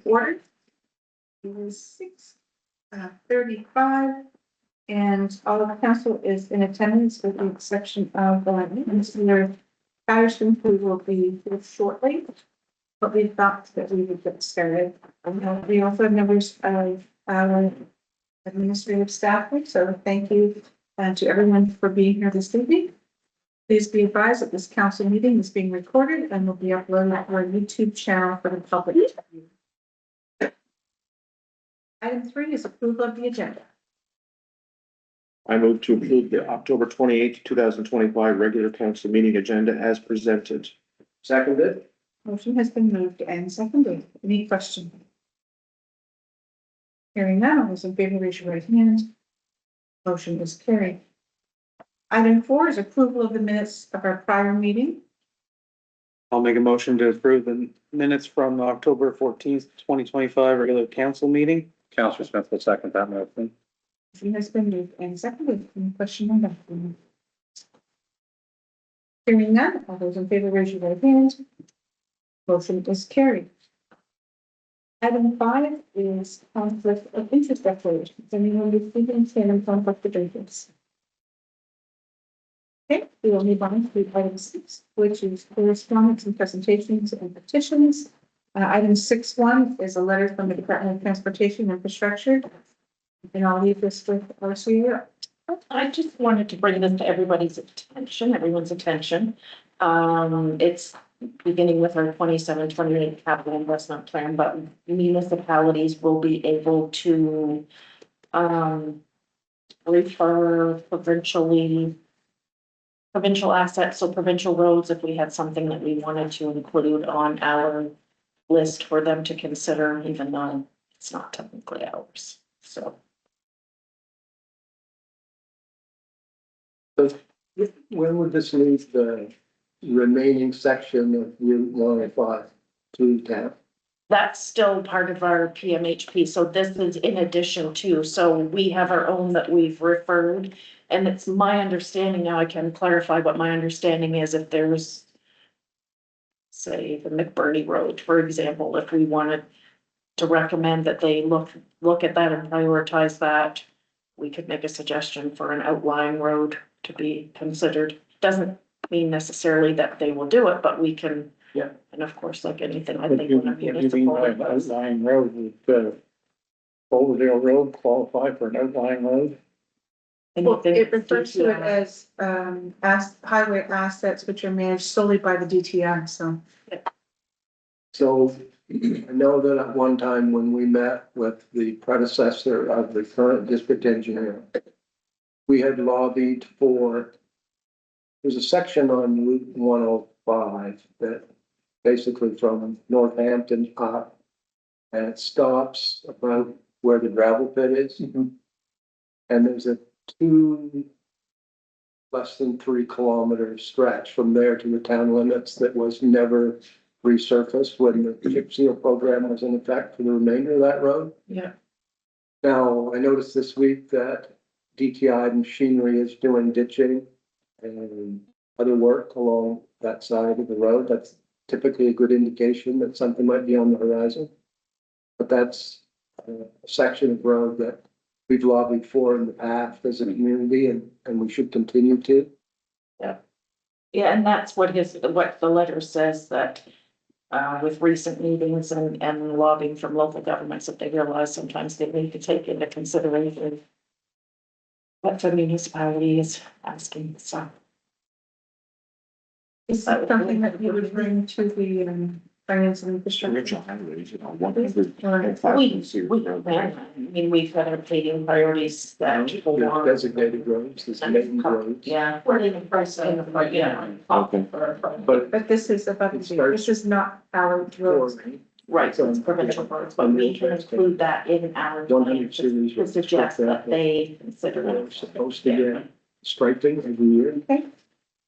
order. It is 6:35, and all of the council is in attendance with the exception of Mr. Giberson, who will be here shortly. But we thought that we would get started. We also have members of our administrative staff, so thank you to everyone for being here this evening. Please be advised that this council meeting is being recorded and will be uploaded to our YouTube channel for the public to view. Item 3 is approval of the agenda. I move to approve the October 28th, 2025 regular council meeting agenda as presented. Seconded. Motion has been moved and seconded. Any questions? Hearing none, all those in favor, raise your right hand. Motion is carried. Item 4 is approval of the minutes of our prior meeting. I'll make a motion to approve the minutes from October 14th, 2025 regular council meeting. Councillor Smith will second that motion. Motion has been moved and seconded. Any question on that? Hearing none, all those in favor, raise your right hand. Motion is carried. Item 5 is conflict of interest declaration. Does anyone receive and stand in conflict of interest? Okay, we will move on to item 6, which is correspondence and presentations and petitions. Item 6.1 is a letter from the Department of Transportation and Infrastructure. And I'll leave this with RCA. I just wanted to bring this to everybody's attention, everyone's attention. It's beginning with our 27-28 capital investment plan, but municipalities will be able to refer provincial assets, so provincial roads, if we had something that we wanted to include on our list for them to consider, even though it's not technically ours, so. When would this leave the remaining section of Route 105 to TAP? That's still part of our PMHP, so this is in addition to, so we have our own that we've referred. And it's my understanding, now I can clarify what my understanding is, if there's, say, the McBurney Road, for example, if we wanted to recommend that they look at that and prioritize that, we could make a suggestion for an outlying road to be considered. Doesn't mean necessarily that they will do it, but we can. Yeah. And of course, like anything, I think when a You mean municipal. by outlying road, would Boulderdale Road qualify for an outlying road? Well, anything it refers to it as highway assets which are managed solely by the DTI, so. So I know that at one time when we met with the predecessor of the current district engineer, we had lobbied for, there's a section on Route 105 that basically from Northampton up, and it stops about where the gravel pit is. And there's a less than 3 kilometer stretch from there to the town limits that was never resurfaced when the chip seal program was in effect for the remainder of that road. Yeah. Now, I noticed this week that DTI machinery is doing ditching and other work along that side of the road. That's typically a good indication that something might be on the horizon. But that's a section of road that we've lobbied for in the past as a community, and we should continue to. Yeah, and that's what the letter says, that with recent meetings and lobbying from local governments, that they realize sometimes they need to take into consideration what the municipality is asking, so. Is that something that you would bring to the finance and infrastructure? Original highways, 100. We've got our paving priorities that hold on. Designated roads, there's main roads. Yeah. Yeah. Okay. But this is about, this is not our roads. Right, so it's provincial roads, but we can include that in our. 100 series. To suggest that they consider They're it. supposed to get striping every year. Okay.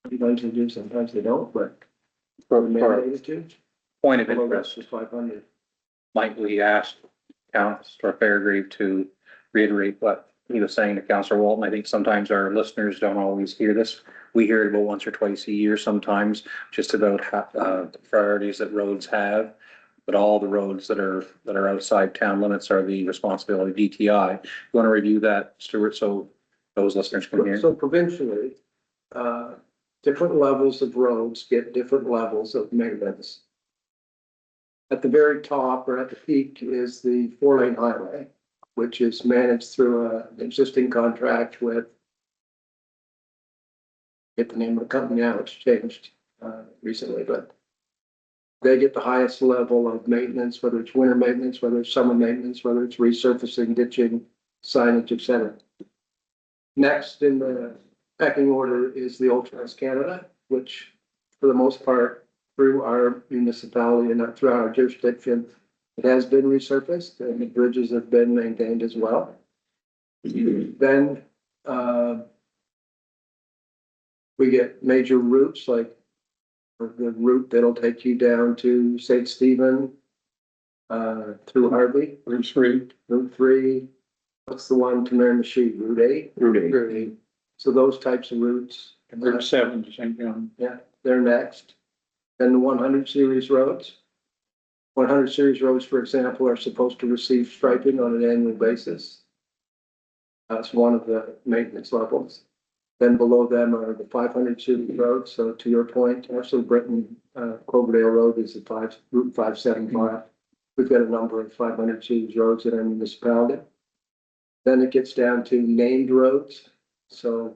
Sometimes they do, sometimes they don't, but. For mandated to. point of Well, interest, that's 500. might we ask Councillor Fairgrave to reiterate what he was saying to Councillor Walton? I think sometimes our listeners don't always hear this. We hear it about once or twice a year sometimes, just about the priorities that roads have. but all the roads that are outside town limits are the responsibility of DTI. You want to review that, Stuart, so those listeners can hear? So provincially, different levels of roads get different levels of maintenance. At the very top or at the peak is the 4-lane highway, which is managed through an existing contract with, get the name of the company now, it's changed recently, but they get the highest level of maintenance, whether it's winter maintenance, whether it's summer maintenance, whether it's resurfacing, ditching, signage, etc. Next in the pecking order is the Old Trans Canada, which for the most part through our municipality and through our jurisdiction, it has been resurfaced and the bridges have been maintained as well. Then we get major routes like the route that'll take you down to St. Stephen through Harvey. Route 3. What's the one to Miramichi? Route 8? Rudy. 8. So those types of routes. Route 7 to St. John. Yeah, they're next. Then the 100 series roads. 100 series roads, for example, are supposed to receive striping on an annual basis. That's one of the maintenance levels. Then below them are the 500 series roads. So to your point, actually Britain, Cloverdale Road is Route 575. We've got a number of 500 series roads in our municipality. Then it gets down to named roads. So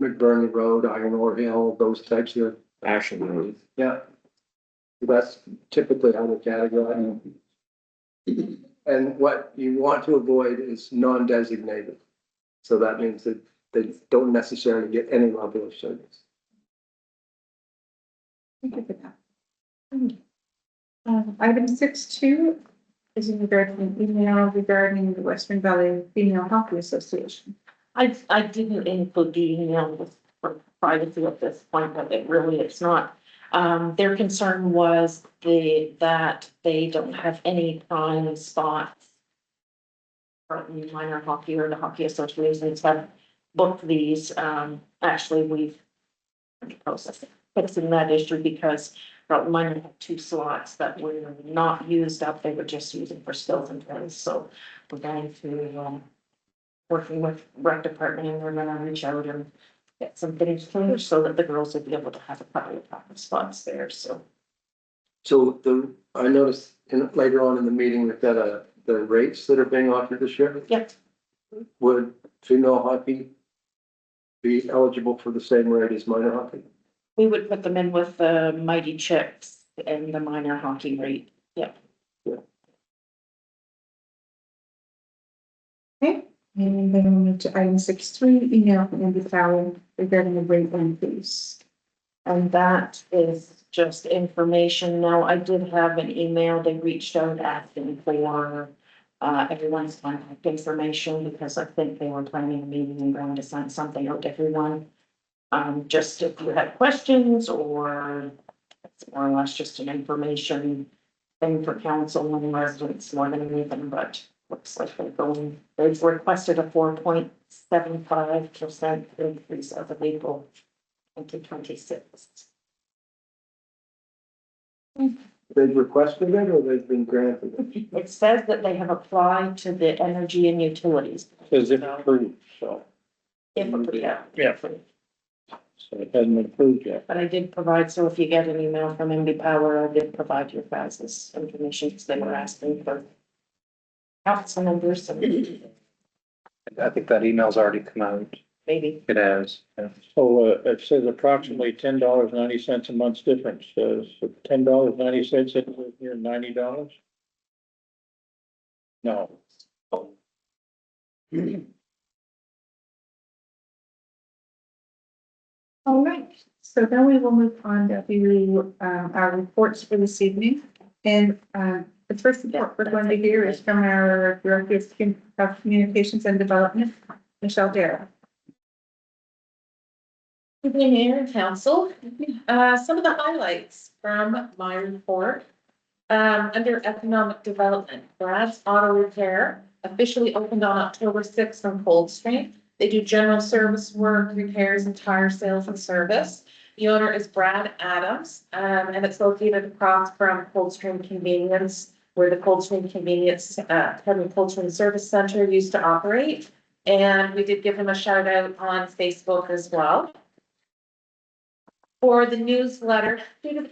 McBurney Road, Iron Ore Hill, those types of. Ashland Road. Yeah. That's typically how we categorize them. And what you want to avoid is non-designated. So that means that they don't necessarily get any level of service. Thank you for that. Item 6.2 is in regard to an email regarding the Western Valley Female Hockey Association. I didn't include the email for privacy at this point, but it's not. Their concern was that they don't have any prime spots for minor hockey, or the hockey associations have booked these. Actually, we've processed it, but it's in that issue because minor had 2 slots that were not used up. They were just using for skills and plays. So we're going to working with rec department, and we're gonna reach out and get some things changed so that the girls will be able to have a couple of practice spots there, so. So I noticed later on in the meeting, we've got the rates that are being offered this year. Yep. Would female hockey be eligible for the same rate as minor hockey? We would put them in with the Mighty Chicks and the minor hockey rate, yep. Okay, and then we'll move to item 6.3, email from Andy Fowler regarding the rate increase. And that is just information. Now, I did have an email, they reached out asking for everyone's contact information because I think they were planning a meeting and going to send something out to everyone. Just if you had questions, or it's more or less just an information thing for council and residents more than anything, but looks like they've requested a 4.75% increase as of April 2026. They've requested it or they've been granted it? It says that they have applied to the energy and utilities. Says if approved, so. Yeah. So it hasn't been approved yet. But I did provide, so if you get an email from MB Power, I did provide your guys' information because they were asking for council numbers and I think that email's already come out. maybe. It has, yeah. So, it says approximately $10.90 a month's difference, so $10.90 in here, $90? No. All right, so then we will move on to our reports for this evening. And the first report we're going to hear is from our Director of Communications and Development, Michelle Derrah. Good evening, Mayor and Council. Some of the highlights from my report. Under economic development, Brad's Auto Repair officially opened on October 6th on Cold Street. They do general service work, repairs, and tire sales and service. The owner is Brad Adams, and it's located across from Coldstream Convenience, where the Coldstream Coldstream Service Center used to operate. And we did give him a shout out on Facebook as well. For the newsletter, due to the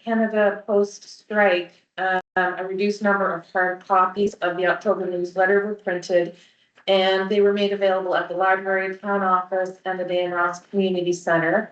Canada Post strike, a reduced number of hard copies of the October newsletter were printed, and they were made available at the library, town office, and the Dan Ross Community Center.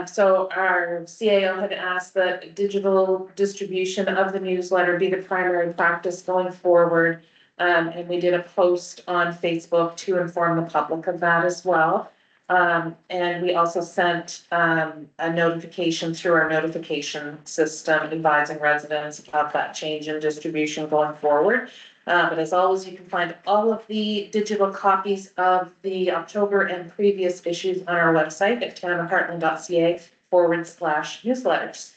So our CAO had asked that digital distribution of the newsletter be the primary practice going forward. And we did a post on Facebook to inform the public of that as well. And we also sent a notification through our notification system advising residents of that change in distribution going forward. But as always, you can find all of the digital copies of the October and previous issues on our website at townofheartland.ca/newsletters.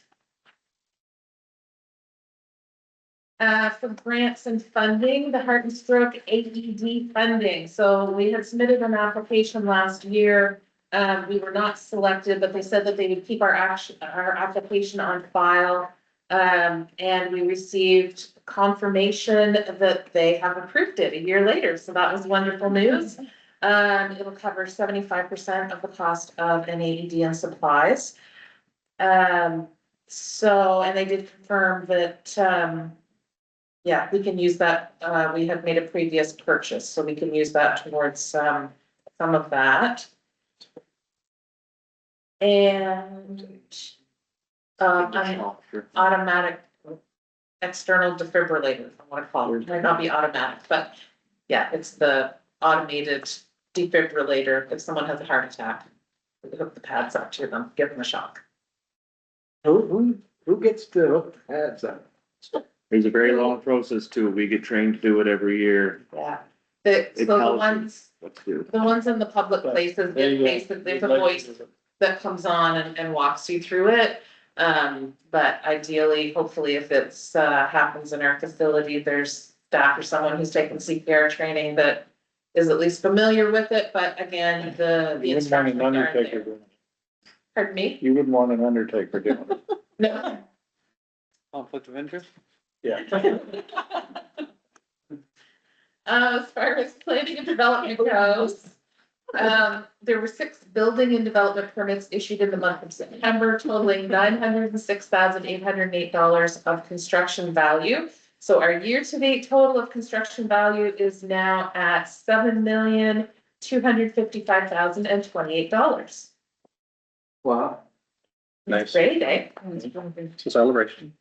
For grants and funding, the Heart and Stroke AED funding. So we had submitted an application last year. We were not selected, but they said that they would keep our application on file. And we received confirmation that they have approved it a year later. So that was wonderful news. It'll cover 75% of the cost of an AED and supplies. So, and they did confirm that, yeah, we can use that. We have made a previous purchase, so we can use that towards some of that. And automatic external defibrillator, I want to call it. It might not be automatic, but yeah, it's the automated defibrillator if someone has a heart attack. We hook the pads up to them, give them a shock. Who gets to hook the pads up? It's a very long process too. We get trained to do it every year. Yeah. It So the tells you ones, what to do. the ones in the public places, there's a voice that comes on and walks you through it. But ideally, hopefully, if it's happens in our facility, there's staff or someone who's taken CPR training that is at least familiar with it. But again, the You wouldn't want an instructions aren't undertaker there. doing it. Pardon me? You wouldn't want an undertaker doing it. No. Conflict of interest? Yeah. As far as planning and development goes, there were 6 building and development permits issued in the month of September, totaling $906,808 of construction value. So our year-to-date total of construction value is now at $7,255,028. Wow. Nice. Great, eh? It's a celebration.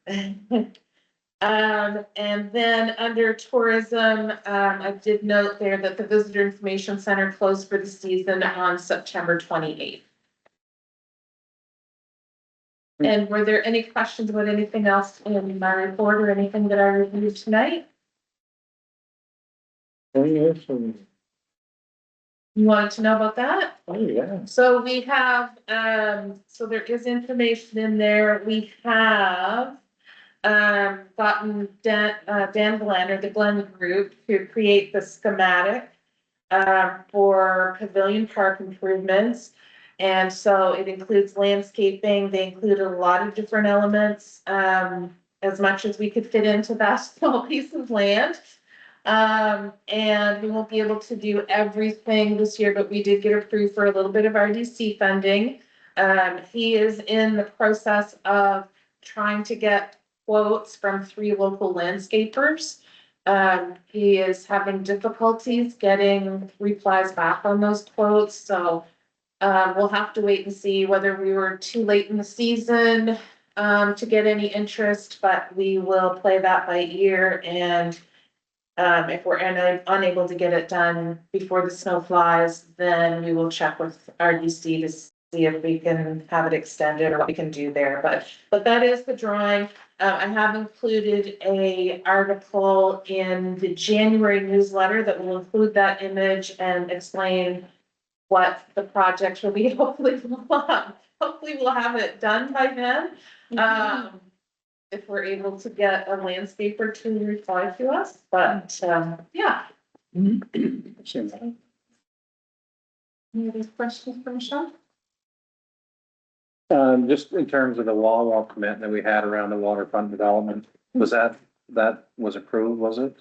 And then under tourism, I did note there that the Visitor Information Center closed for the season on September 28th. And were there any questions about anything else in my report or anything that I reviewed tonight? Oh, yes, You wanted to know about that? oh, yeah. So we have, so there is information in there. We have gotten Dan Blander, the Glen Group, to create the schematic for Pavilion Park improvements. And so it includes landscaping. They include a lot of different elements, as much as we could fit into that small piece of land. And we won't be able to do everything this year, but we did get approved for a little bit of RDC funding. He is in the process of trying to get quotes from 3 local landscapers. He is having difficulties getting replies back on those quotes, so we'll have to wait and see whether we were too late in the season to get any interest, but we will play that by ear. And if we're unable to get it done before the snow flies, then we will check with RDC to see if we can have it extended or what we can do there. But that is the drawing. I have included a article in the January newsletter that will include that image and explain what the project will be. Hopefully we'll have it done by then. If we're able to get a landscaper to reply to us, but yeah. Any other questions for Michelle? Just in terms of the wall permit that we had around the waterfront development, was that was approved, was it?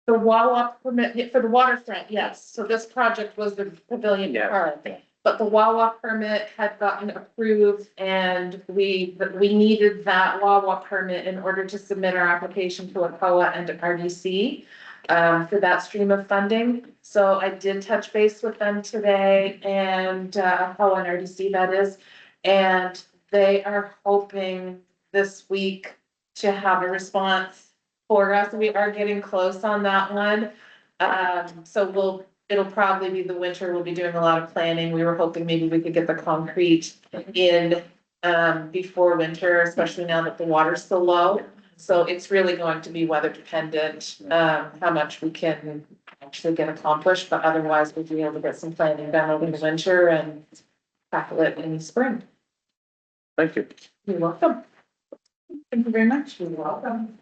The Wawa permit for the waterfront, yes. So this project was the pavilion Yeah. park. But the Wawa permit had gotten approved and we needed that Wawa permit in order to submit our application to ACOA and to RDC for that stream of funding. So I did touch base with them today and ACOA and RDC that is. And they are hoping this week to have a response for us. We are getting close on that one. So it'll probably be the winter. We'll be doing a lot of planning. We were hoping maybe we could get the concrete in before winter, especially now that the water's so low. So it's really going to be weather dependent, how much we can actually get accomplished, but otherwise we'll be able to get some planning done over the winter and tackle it in the spring. Thank you. You're welcome. Thank you very much. You're welcome.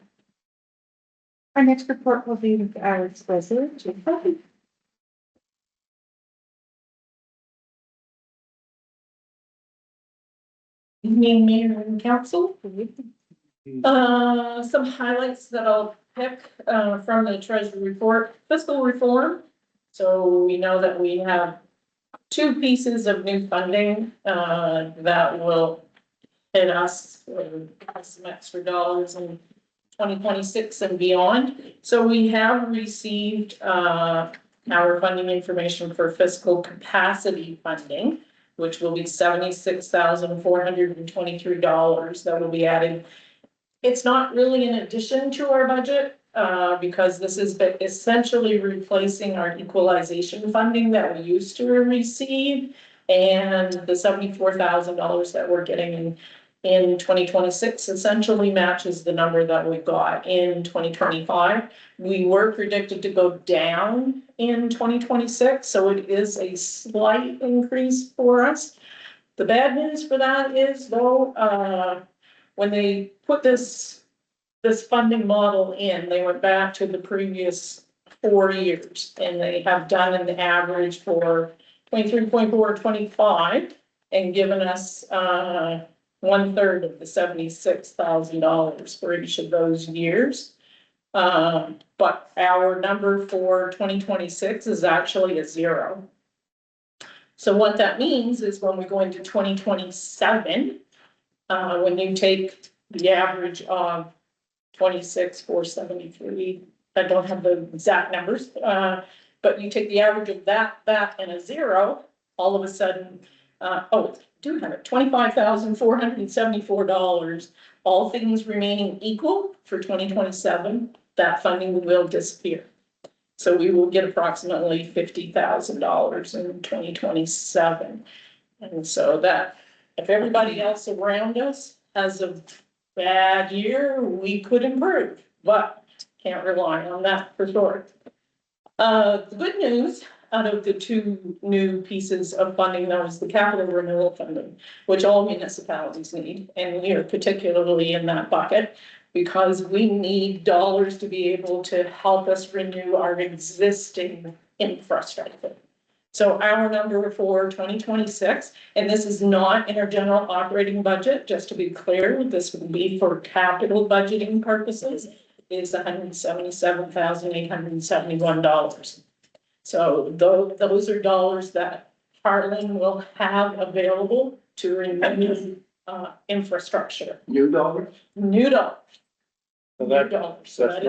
Our next report will be with our president, Pelkey. Evening, Mayor and Council. Some highlights that I'll pick from the Treasury report, fiscal reform. So we know that we have two pieces of new funding that will hit us with some extra dollars in 2026 and beyond. So we have received our funding information for fiscal capacity funding, which will be $76,423 that will be added. It's not really in addition to our budget because this is essentially replacing our equalization funding that we used to receive and the $74,000 that we're getting in 2026 essentially matches the number that we got in 2025. We were predicted to go down in 2026, so it is a slight increase for us. The bad news for that is though, when they put this funding model in, they went back to the previous 4 years and they have done an average for 23, 24, 25 and given us 1/3 of the $76,000 for each of those years. But our number for 2026 is actually a 0. So what that means is when we go into 2027, when you take the average of 26,473, I don't have the exact numbers, but you take the average of that, and a 0, all of a sudden, do have it, $25,474, all things remaining equal for 2027, that funding will disappear. So we will get approximately $50,000 in 2027. And so that, if everybody else around us has a bad year, we could improve, but can't rely on that for sure. The good news out of the two new pieces of funding, that was the capital renewal funding, which all municipalities need. And we are particularly in that bucket because we need dollars to be able to help us renew our existing infrastructure. So our number for 2026, and this is not in our general operating budget, just to be clear, this would be for capital budgeting purposes, is $177,871. So those are dollars that Heartland will have available to renew infrastructure. New dollars? New dollars. So New dollars. So that's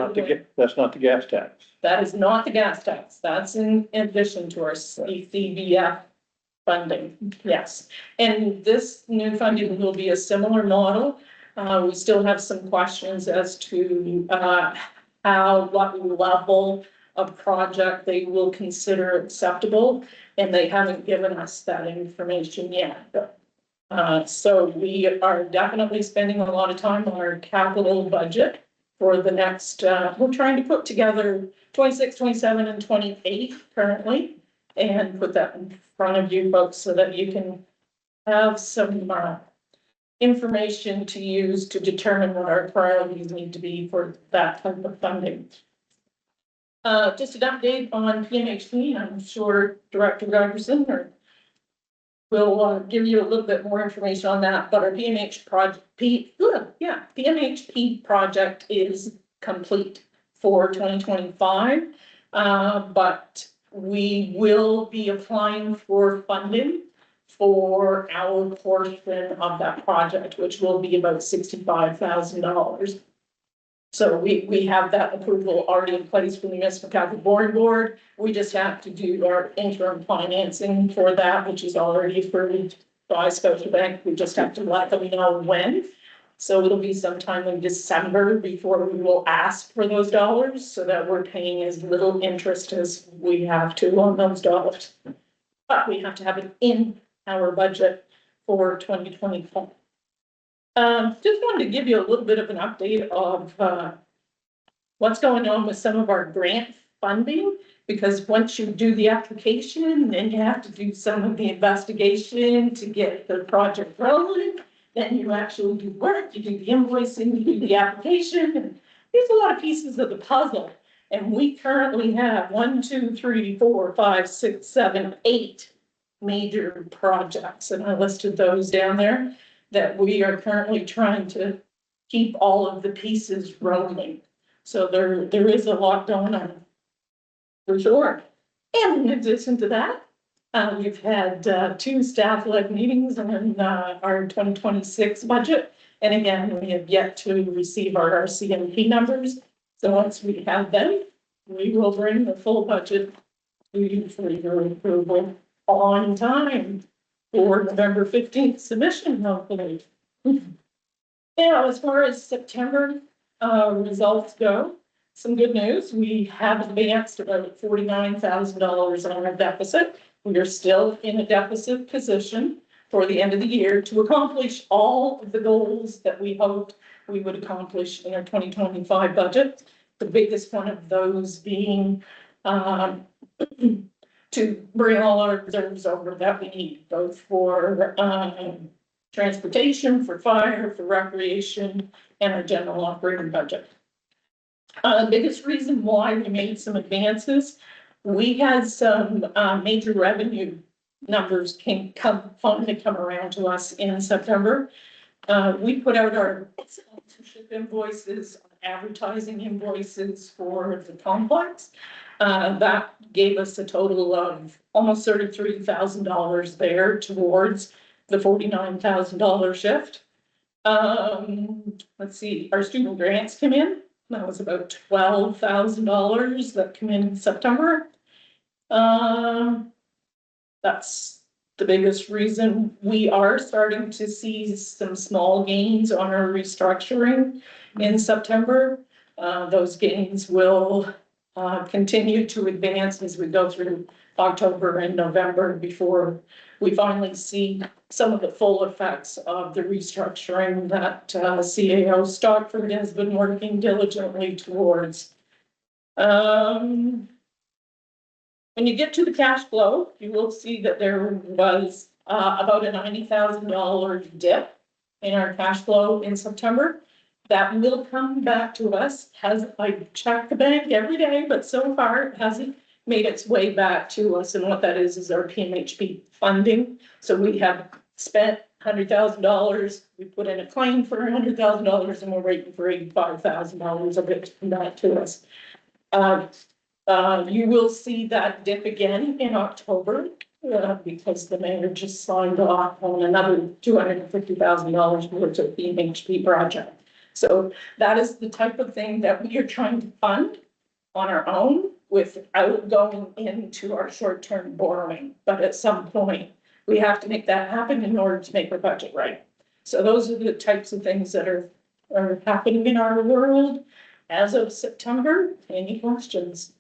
not the gas tax. That is not the gas tax. That's in addition to our CBF funding. Yes. And this new funding will be a similar model. We still have some questions as to what level of project they will consider acceptable, and they haven't given us that information yet. So we are definitely spending a lot of time on our capital budget for the next, we're trying to put together 26, 27, and 28 currently, and put that in front of you folks so that you can have some information to use to determine what our priorities need to be for that type of funding. Just an update on PMHP. I'm sure Director Giberson or we'll give you a little bit more information on that, but our PMHP project is complete for 2025. But we will be applying for funding for our portion of that project, which will be about $65,000. So we have that approval already in place from the Municipal Capital Board. We just have to do our interim financing for that, which is already approved by Scotiabank. We just have to let them know when. So it'll be sometime in December before we will ask for those dollars, so that we're paying as little interest as we have to on those dollars. But we have to have it in our budget for 2024. Just wanted to give you a little bit of an update of what's going on with some of our grant funding, because once you do the application, then you have to do some of the investigation to get the project rolling. Then you actually do work, you do the invoicing, you do the application, and there's a lot of pieces of the puzzle. And we currently have 1, 2, 3, 4, 5, 6, 7, 8 major projects, and I listed those down there, that we are currently trying to keep all of the pieces rolling. So there is a lot going on, for sure. And in addition to that, we've had 2 staff-led meetings on our 2026 budget. And again, we have yet to receive our RCMP numbers. So once we have them, we will bring the full budget to you for your approval on time for November 15th submission, hopefully. Now, as far as September results go, some good news. We have advanced about $49,000 on our deficit. We are still in a deficit position for the end of the year to accomplish all of the goals that we hoped we would accomplish in our 2025 budget. The biggest one of those being to bring all our reserves over that we need, both for transportation, for fire, for recreation, and our general operating budget. The biggest reason why we made some advances, we had some major revenue numbers come around to us in September. We put out our sponsorship invoices, advertising invoices for the complex. That gave us a total of almost $33,000 there towards the $49,000 shift. Let's see, our student grants come in. That was about $12,000 that come in September. That's the biggest reason. We are starting to see some small gains on our restructuring in September. Those gains will continue to advance as we go through October and November before we finally see some of the full effects of the restructuring that CAO Stockford has been working diligently towards. When you get to the cash flow, you will see that there was about a $90,000 dip in our cash flow in September. That will come back to us. I check the bank every day, but so far it hasn't made its way back to us. And what that is our PMHP funding. So we have spent $100,000. We put in a claim for $100,000 and we're waiting for $85,000 of it to come back to us. You will see that dip again in October because the mayor just signed off on another $250,000 worth of PMHP project. So that is the type of thing that we are trying to fund on our own without going into our short-term borrowing. But at some point, we have to make that happen in order to make our budget right. So those are the types of things that are happening in our world as of September. Any questions?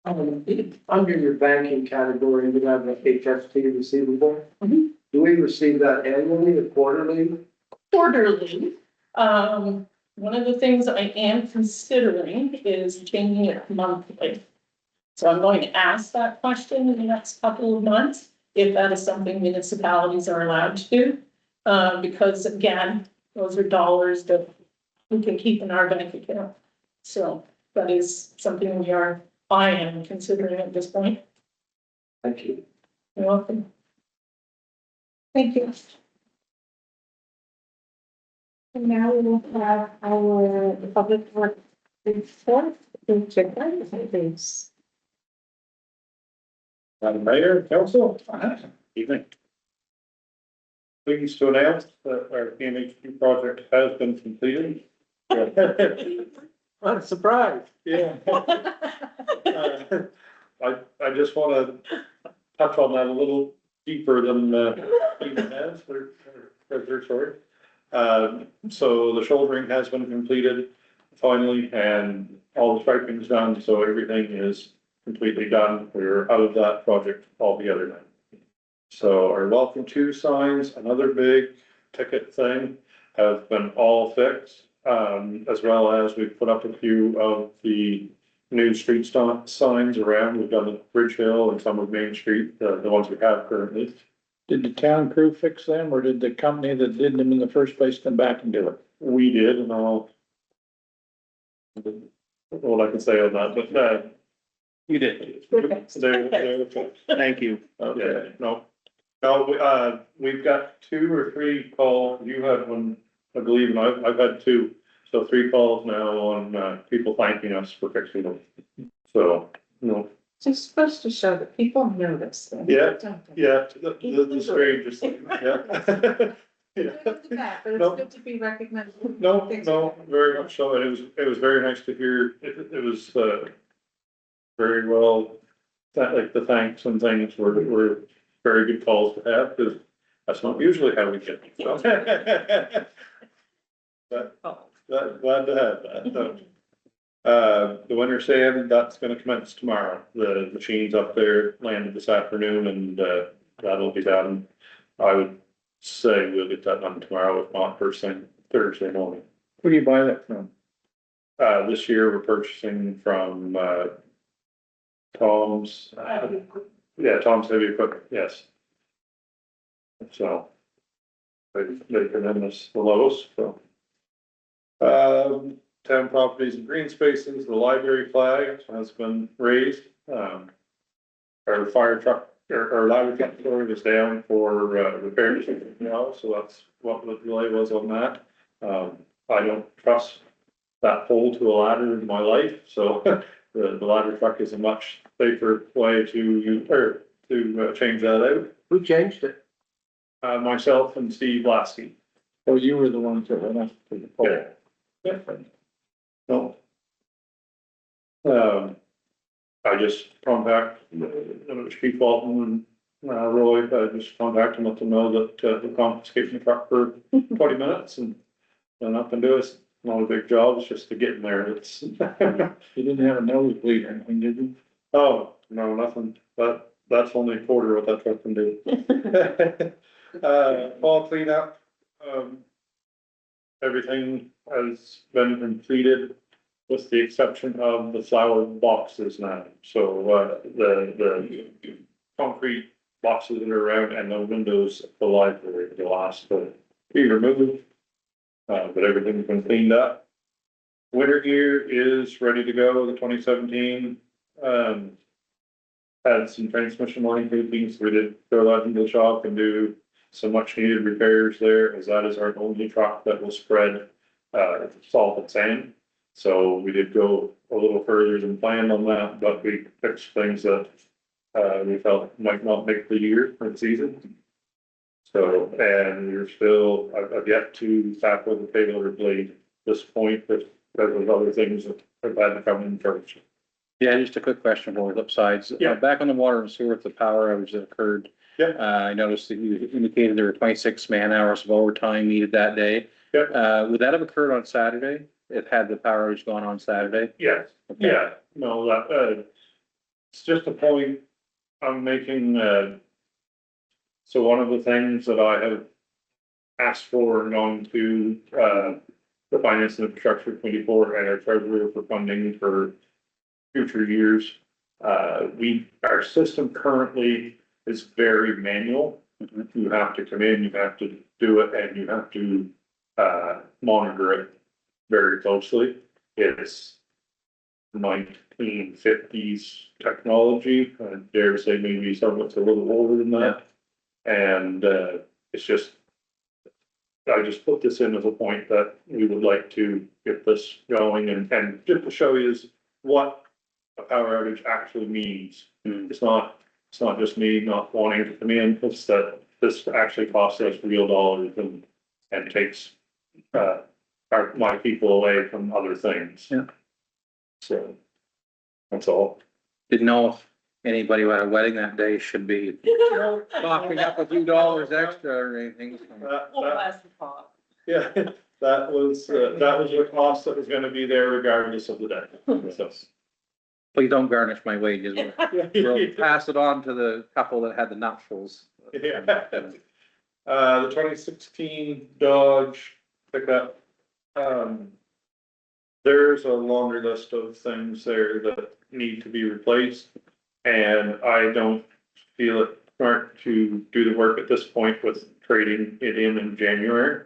Under your banking category, you have a HST receivable. Mm-hmm. Do we receive that annually or quarterly? Quarterly. One of the things I am considering is changing it monthly. So I'm going to ask that question in the next couple of months, if that is something municipalities are allowed to do. Because again, those are dollars that we can keep in our bank account. So that is something I am considering at this point. Thank you. You're welcome. Thank you. And now we will have our public work report, please. Madam Mayor, Council, evening. Pleased to announce that our PMHP project has been completed. What a surprise. Yeah. I just want to touch on that a little deeper than, Stephen has, or sorry. So the shouldering has been completed finally, and all the striping is done, so everything is completely done. We're out of that project altogether now. So our welcome to signs, another big ticket thing, have been all fixed. As well as we've put up a few of the new street signs around. We've done the Bridge Hill and some of Main Street, the ones we have currently. Did the town crew fix them, or did the company that did them in the first place come back and do it? We did, and I'll. What I can say on that, but, You did. they're fixed. Thank you. Okay, no. No, we've got 2 or 3 calls. You had one, I believe, and I've had 2. So 3 calls now on, people thanking us for fixing them. So, no, It's supposed to show that people notice them. Yeah, don't they? yeah, the strangest thing, yeah. Yeah. Look at that, but it's No. good to be recognized. No, Thanks. no, very much so, and it was very nice to hear, it was, very well, that, like, the thanks and things were very good calls to have, because that's not usually how we get them, so. But, glad to have that, so. The winter sand, that's gonna commence tomorrow, the machines up there landed this afternoon, and, that'll be done. I would say we'll get that done tomorrow, if not first thing Thursday morning. Where do you buy that from? This year we're purchasing from, Tom's, Tom's Heavy Equipment, yes. So. They can end this the lowest, so. Town properties and green spaces, the library flag has been raised. Our fire truck, our ladder truck story is down for, repairs now, so that's what the delay was on that. I don't trust that pole to a ladder in my life, so the ladder truck is a much safer way to change that out. Who changed it? Myself and Steve Lasky. So you were the ones that went up to the pole. Yeah. No. I just contact, Chief Walton and, Roy, I just contact them, let them know that, the confiscation the truck for 20 minutes and up and do it. Not a big job, it's just to get in there, it's. You didn't have a nosebleed or anything, did you? Oh, no, nothing, that's only a quarter of what that truck can do. Fall cleanup, everything has been completed with the exception of the flower boxes now. So, the concrete boxes that are around and the windows at the library, the last to be removed. But everything's been cleaned up. Winter gear is ready to go, the 2017. Had some transmission line loopings, we did go out into the shop and do some much needed repairs there, as that is our only truck that will spread, salt and sand. So we did go a little further than planned on that, but we fixed things that, we felt might not make the year or the season. So, and we're still, I've yet to tackle the payloader blade at this point, but there's other things that have had to come in first. Yeah, just a quick question for flip sides. Yeah. Back on the water and sewer with the power outage that occurred. Yeah. I noticed that you indicated there were 26 man hours of overtime needed that day. Yeah. Would that have occurred on Saturday? It had the power outage gone on Saturday? Yes, Okay. yeah, no, that, it's just a point I'm making, so one of the things that I have asked for and gone to, the Finance and Infrastructure Committee for and our treasurer for funding for future years. Our system currently is very manual. You have to come in, you have to do it, and you have to, monitor it very closely. It's 1950s technology. I dare say maybe some of it's a little older than that. And, it's just, I just put this in as a point that we would like to get this going and just to show you what a power outage actually means. It's not just me not wanting to come in, it's that this actually costs us real dollars and takes, my people away from other things. Yeah. So, that's all. Didn't know if anybody who had a wedding that day should be coughing up a few dollars extra or anything. Yeah, that was the cost that was gonna be there regardless of the day. So. Please don't garnish my wages. We'll pass it on to the couple that had the nuptials. Yeah. The 2016 Dodge pickup. There's a longer list of things there that need to be replaced. And I don't feel it smart to do the work at this point with trading it in January.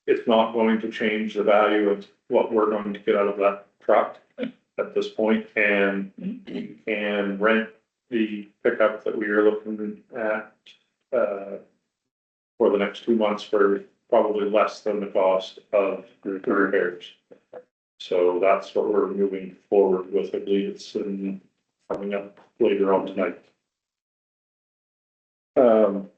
It's not going to change the value of what we're going to get out of that truck at this point, and rent the pickup that we are looking at, for the next 2 months for probably less than the cost of the repairs. So that's what we're moving forward with. I believe it's coming up later on tonight. And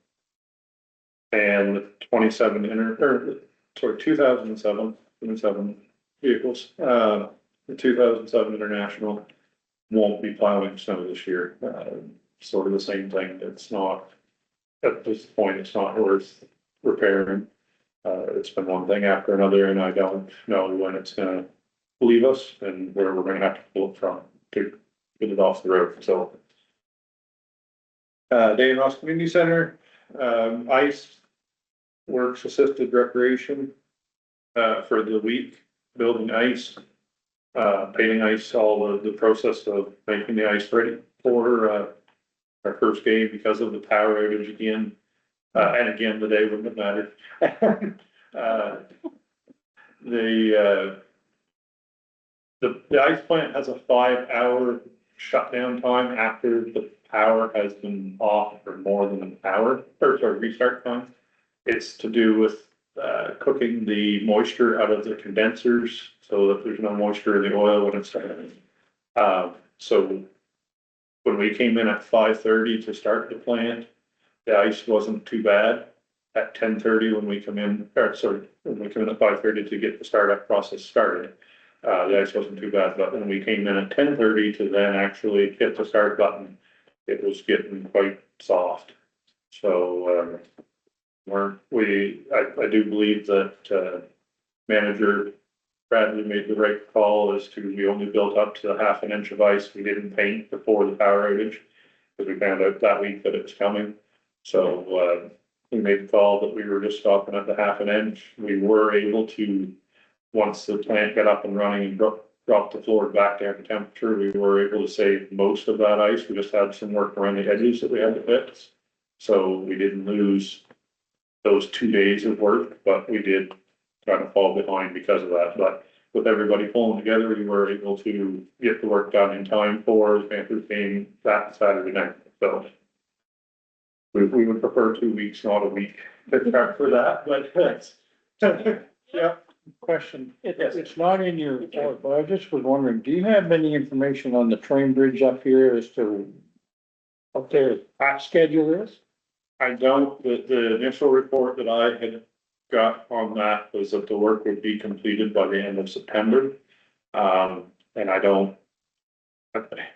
the 2007 vehicles, the 2007 International won't be plowing snow this year. Sort of the same thing. It's not, at this point, it's not worth repairing. It's been one thing after another, and I don't know when it's gonna leave us and where we're gonna have to pull it from to get it off the road. So, Day and Ross Community Center, ice works assisted recreation, for the week, building ice, painting ice, all the process of making the ice ready for, our first game because of the power outage again. And again, the day wouldn't have mattered. The ice plant has a 5-hour shutdown time after the power has been off for more than an hour, or sorry, restart time. It's to do with, cooking the moisture out of the condensers so that there's no moisture in the oil when it's starting. So when we came in at 5:30 to start the plant, the ice wasn't too bad. At 10:30 when we come in, when we come in at 5:30 to get the startup process started, the ice wasn't too bad, but when we came in at 10:30 to then actually hit the start button, it was getting quite soft. So, I do believe that, manager Bradley made the right call as to we only built up to the 1/2 inch of ice. We didn't paint before the power outage because we found out that week that it was coming. So, we made the call that we were just stopping at the 1/2 inch. We were able to, once the plant got up and running and dropped the floor back down to temperature, we were able to save most of that ice. We just had some work around the edges that we had to fix. So we didn't lose those 2 days of work, but we did kind of fall behind because of that. But with everybody pulling together, we were able to get the work done in time for the Panthers game that Saturday night. So we would prefer 2 weeks, not a week, for that, but that's, yeah. Question, Yes. it's not in your report, but I just was wondering, do you have any information on the train bridge up here as to what their schedule is? I don't, the initial report that I had got on that was that the work would be completed by the end of September. And I don't,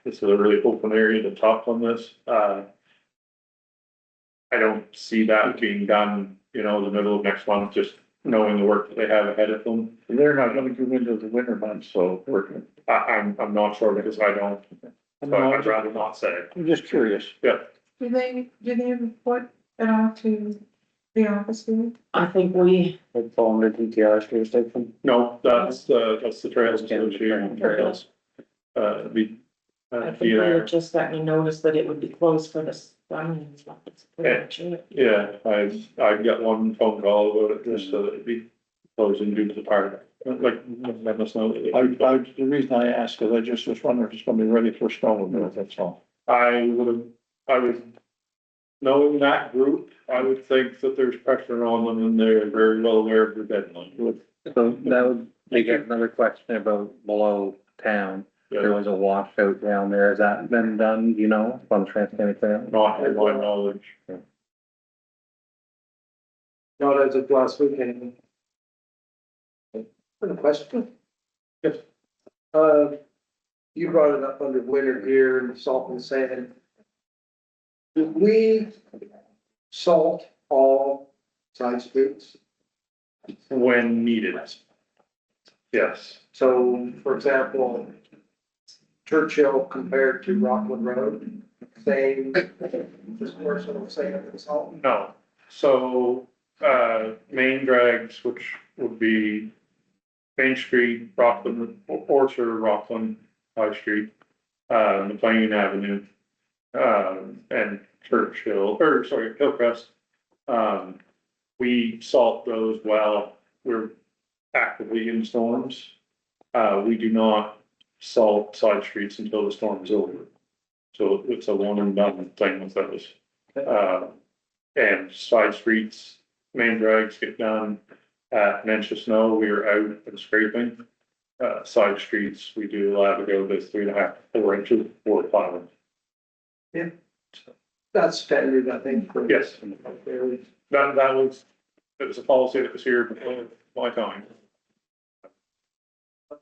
this is a really open area to talk on this. I don't see that being done, in the middle of next month, just knowing the work that they have ahead of them. They're not gonna go into the winter months, so working. I'm not sure because I don't, so I'd rather not say. I'm just curious. Yeah, Do they report at all to the office here? I think we, They fall under DTR jurisdiction. no, that's the Trails Association. Trails. I think we were just letting you notice that it would be closed for this. Pretty much it. Yeah, I got one phone call about it just so that it'd be closing due to the fire, like, let us know. The reason I ask is I just was wondering if it's gonna be ready for snow removal, that's all. I would, knowing that group, I would think that there's pressure on them and they're very well aware of the deadline. So that would make another question about below town. There was a washout down there. Has that been done, you know, on the Trans-County Trail? Not to my knowledge. Not as of last weekend. Good question. Yes. You brought it up under winter gear and salt and sand. Do we salt all side streets? When needed. Yes. So, for example, Churchill compared to Rockland Road, same, dispersal of sand and salt? No, so, main drags, which would be Main Street, Rockland, Orchard, Rockland, High Street, McLean Avenue, and Churchill, or sorry, Hillcrest. We salt those while we're actively in storms. We do not salt side streets until the storm is over. So it's a one and done thing with those. And side streets, main drags get done at an inch of snow, we are out and scraping. Side streets, we do allow to go to 3.5 to 4 inches for plowing. That's standard, I think, for. Yes, it was a policy that was here before my time.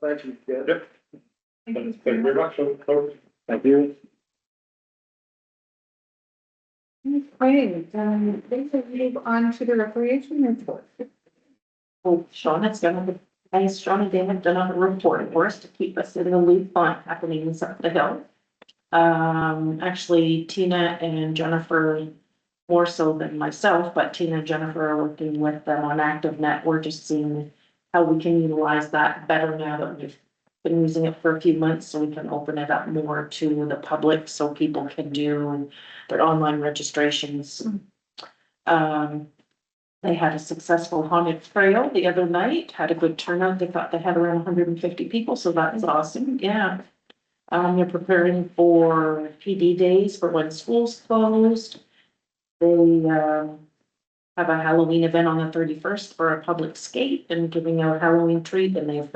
Thank you, Ken. Yep. Thank you very much. Thank you. Okay, things will move on to the recreation report. Oh, Shauna's gonna, nice, Shauna, they have done a report for us to keep us in the loop on happenings up the hill. Actually, Tina and Jennifer, more so than myself, but Tina and Jennifer are working with them on ActiveNet. We're just seeing how we can utilize that better now that we've been using it for a few months, so we can open it up more to the public, so people can do their online registrations. They had a successful haunted trail the other night, had a good turnout. They thought they had around 150 people, so that's awesome, yeah. They're preparing for PD days for when school's closed. They, have a Halloween event on the 31st for a public skate and giving out a Halloween treat, and they've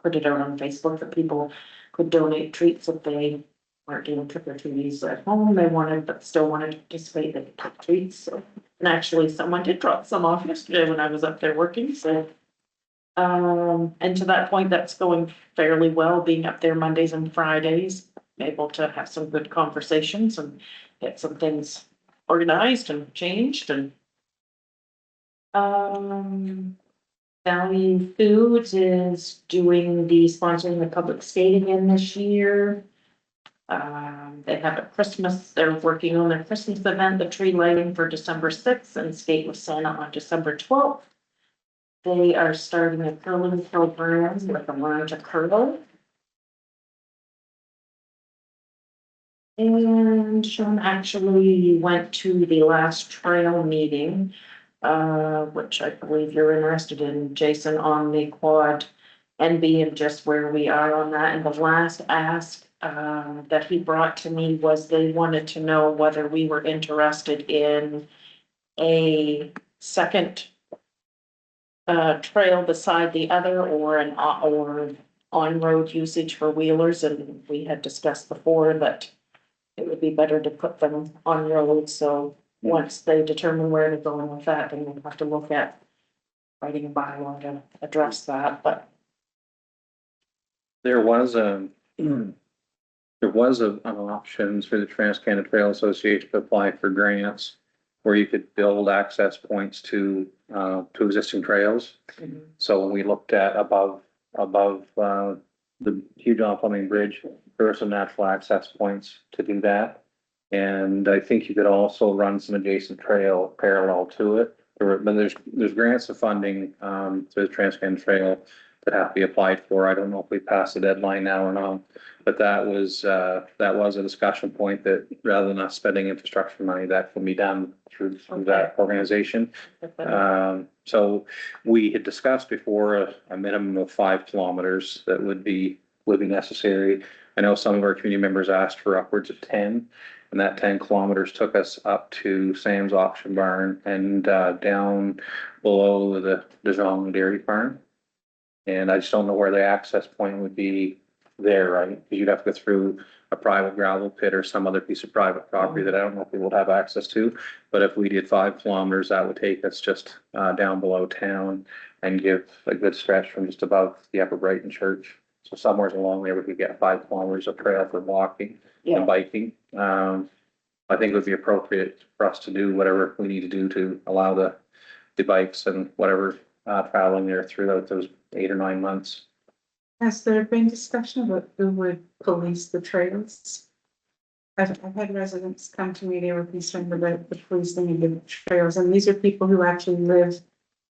put it out on Facebook that people could donate treats if they weren't doing trick or treaties at home. They wanted, but still wanted to participate, they could take treats, so. And actually, someone did drop some off yesterday when I was up there working, so. And to that point, that's going fairly well, being up there Mondays and Fridays, able to have some good conversations and get some things organized and changed and. Value Foods is doing the sponsoring the public skate again this year. They have a Christmas, they're working on their Christmas event, the tree lighting for December 6th and skate with Santa on December 12th. They are starting a curling program with a learn to curl. And Sean actually went to the last trail meeting, which I believe you're interested in, Jason, on the quad NB and just where we are on that. And the last ask that he brought to me was they wanted to know whether we were interested in a second trail beside the other or an on-road usage for wheelers. And we had discussed before that it would be better to put them on road. So once they determine where they're going with that, then we'll have to look at writing a bylaw to address that, but. There was an option through the Trans-Canada Trail Association to apply for grants where you could build access points to existing trails. So when we looked at above the Hugh John Fleming Bridge, there are some natural access points to do that. And I think you could also run some adjacent trail parallel to it. But there's grants of funding through the Trans-Canada Trail that have to be applied for. I don't know if we passed the deadline now or not. But that was a discussion point that rather than us spending infrastructure money, that can be done through that organization. So we had discussed before a minimum of 5 kilometers that would be necessary. I know some of our community members asked for upwards of 10, and that 10 kilometers took us up to Sam's Auction Barn and down below the DeJong Dairy Farm. And I just don't know where the access point would be there, right? Because you'd have to go through a private gravel pit or some other piece of private property that I don't know if we would have access to. But if we did 5 kilometers, that would take us just down below town and give a good stretch from just above the Upper Brighton Church. So somewhere along there, we could get 5 kilometers of trail for walking and biking. I think it would be appropriate for us to do whatever we need to do to allow the bikes and whatever traveling there throughout those 8 or 9 months. Has there been discussion about who would police the trails? I've had residents come to me, they were concerned about the policing of the trails, and these are people who actually live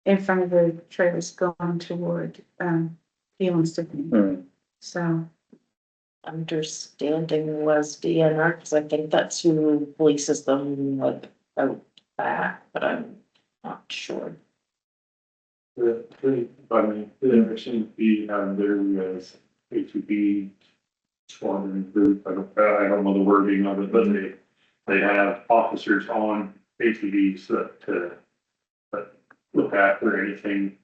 in front of the trails going toward, Stephen. So. Understanding was DNR, because I think that's who polices them like out back, but I'm not sure. There seems to be, their ATV squadron group, I don't know the wording of it, but they have officers on ATVs that look after anything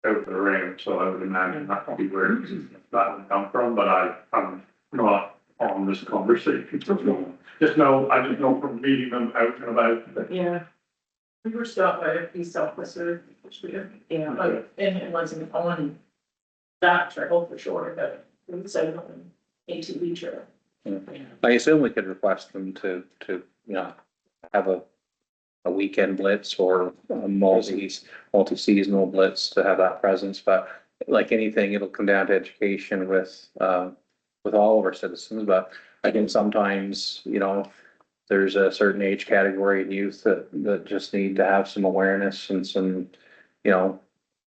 out of the range, so I would imagine that would be where that would come from, but I'm not on this conversation. I just know from meeting them out and about. Yeah. We were stopped by a police officer, Yeah. and it wasn't on that trail for sure, but it was out on ATV trail. I assume we could request them to have a weekend blitz or a multi-seasonal blitz to have that presence, but like anything, it'll come down to education with all of our citizens, but I think sometimes, there's a certain age category in youth that just need to have some awareness and some, a